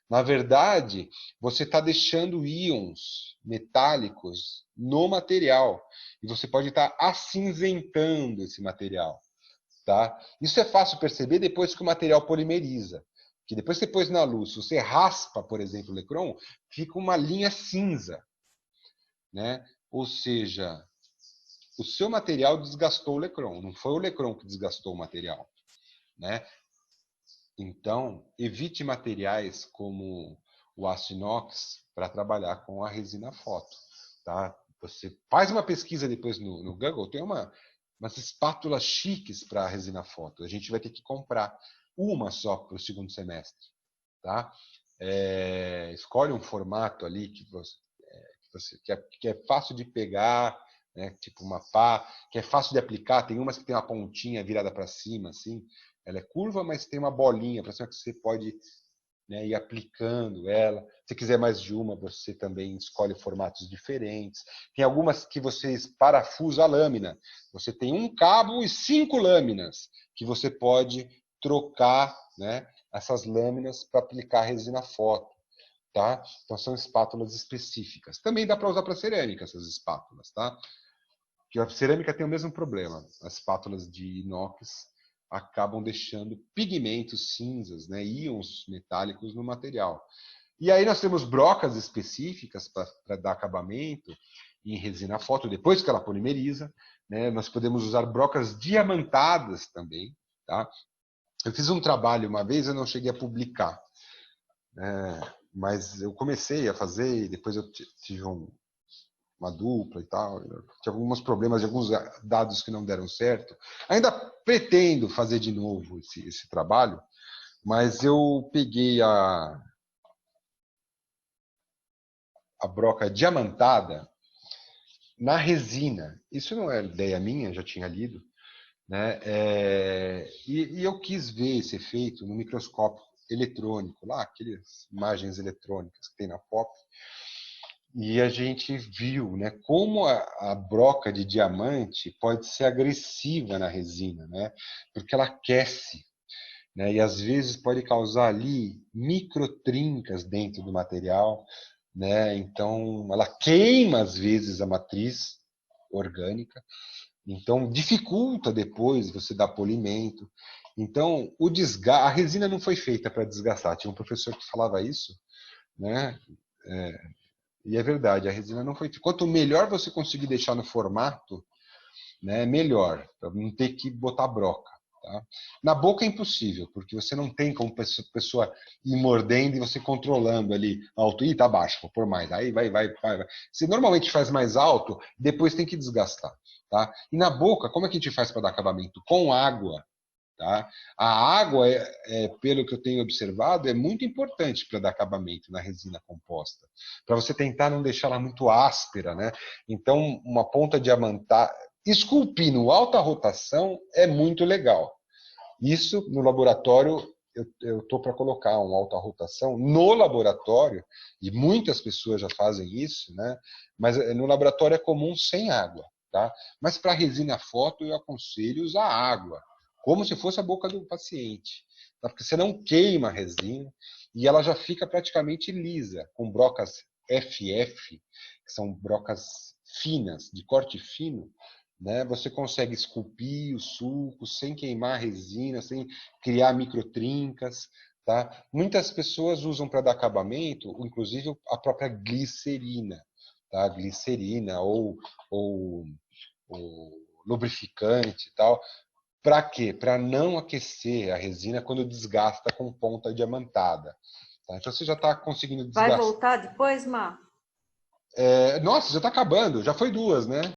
na verdade, você está deixando íons metálicos no material. E você pode estar acinzentando esse material. Tá? Isso é fácil perceber depois que o material polimeriza. Que depois que você pôs na luz, se você raspa, por exemplo, o Lecron, fica uma linha cinza. Né? Ou seja, o seu material desgastou o Lecron, não foi o Lecron que desgastou o material, né? Então, evite materiais como o aço inox para trabalhar com a resina foto, tá? Você faz uma pesquisa depois no Google, tem umas espátulas chiques para a resina foto. A gente vai ter que comprar uma só para o segundo semestre, tá? Escolhe um formato ali que é fácil de pegar, né? Tipo uma pá, que é fácil de aplicar. Tem umas que tem uma pontinha virada para cima, assim. Ela é curva, mas tem uma bolinha para cima que você pode né, e aplicando ela. Se quiser mais de uma, você também escolhe formatos diferentes. Tem algumas que você parafusa a lâmina. Você tem um cabo e 5 lâminas que você pode trocar, né, essas lâminas para aplicar a resina foto. Tá? Então são espátulas específicas. Também dá para usar para cerâmica essas espátulas. Tá? Porque a cerâmica tem o mesmo problema. As espátulas de inox acabam deixando pigmentos cinzas, né, íons metálicos no material. E aí nós temos brocas específicas para dar acabamento em resina foto, depois que ela polimeriza. Né, nós podemos usar brocas diamantadas também. Tá? Eu fiz um trabalho uma vez, eu não cheguei a publicar. Mas eu comecei a fazer e depois eu tive uma dupla e tal. Tinha alguns problemas de alguns dados que não deram certo. Ainda pretendo fazer de novo esse trabalho, mas eu peguei a broca diamantada na resina. Isso não é ideia minha, já tinha lido. Né? E eu quis ver esse efeito no microscópio eletrônico, lá, aquelas imagens eletrônicas que tem na POP. E a gente viu, né, como a broca de diamante pode ser agressiva na resina, né, porque ela aquece, né, e às vezes pode causar ali microtrincas dentro do material, né, então ela queima às vezes a matriz orgânica, então dificulta depois você dar polimento. Então a resina não foi feita para desgastar. Tinha um professor que falava isso, né? E é verdade, a resina não foi. Quanto melhor você conseguir deixar no formato, né, melhor, para não ter que botar broca. Tá? Na boca é impossível, porque você não tem como a pessoa ir mordendo e você controlando ali alto. Ih, tá baixo, vou pôr mais. Aí vai. Você normalmente faz mais alto, depois tem que desgastar. Tá? E na boca, como é que a gente faz para dar acabamento? Com água. Tá? A água, pelo que eu tenho observado, é muito importante para dar acabamento na resina composta, para você tentar não deixá-la muito áspera. Né? Então, uma ponta diamantada, esculpir no alta rotação é muito legal. Isso, no laboratório, eu estou para colocar um alta rotação no laboratório, e muitas pessoas já fazem isso, né? Mas no laboratório é comum sem água. Tá? Mas para resina foto, eu aconselho usar água, como se fosse a boca do paciente. Tá? Porque você não queima a resina e ela já fica praticamente lisa, com brocas FF, que são brocas finas, de corte fino. Né? Você consegue esculpir o sulco sem queimar a resina, sem criar microtrincas. Tá? Muitas pessoas usam para dar acabamento, inclusive a própria glicerina. Tá? Glicerina ou lubrificante e tal. Para quê? Para não aquecer a resina quando desgasta com ponta diamantada. Tá? Então você já está conseguindo desgastar. Vai voltar depois, Má? Nossa, já está acabando. Já foi 2, né?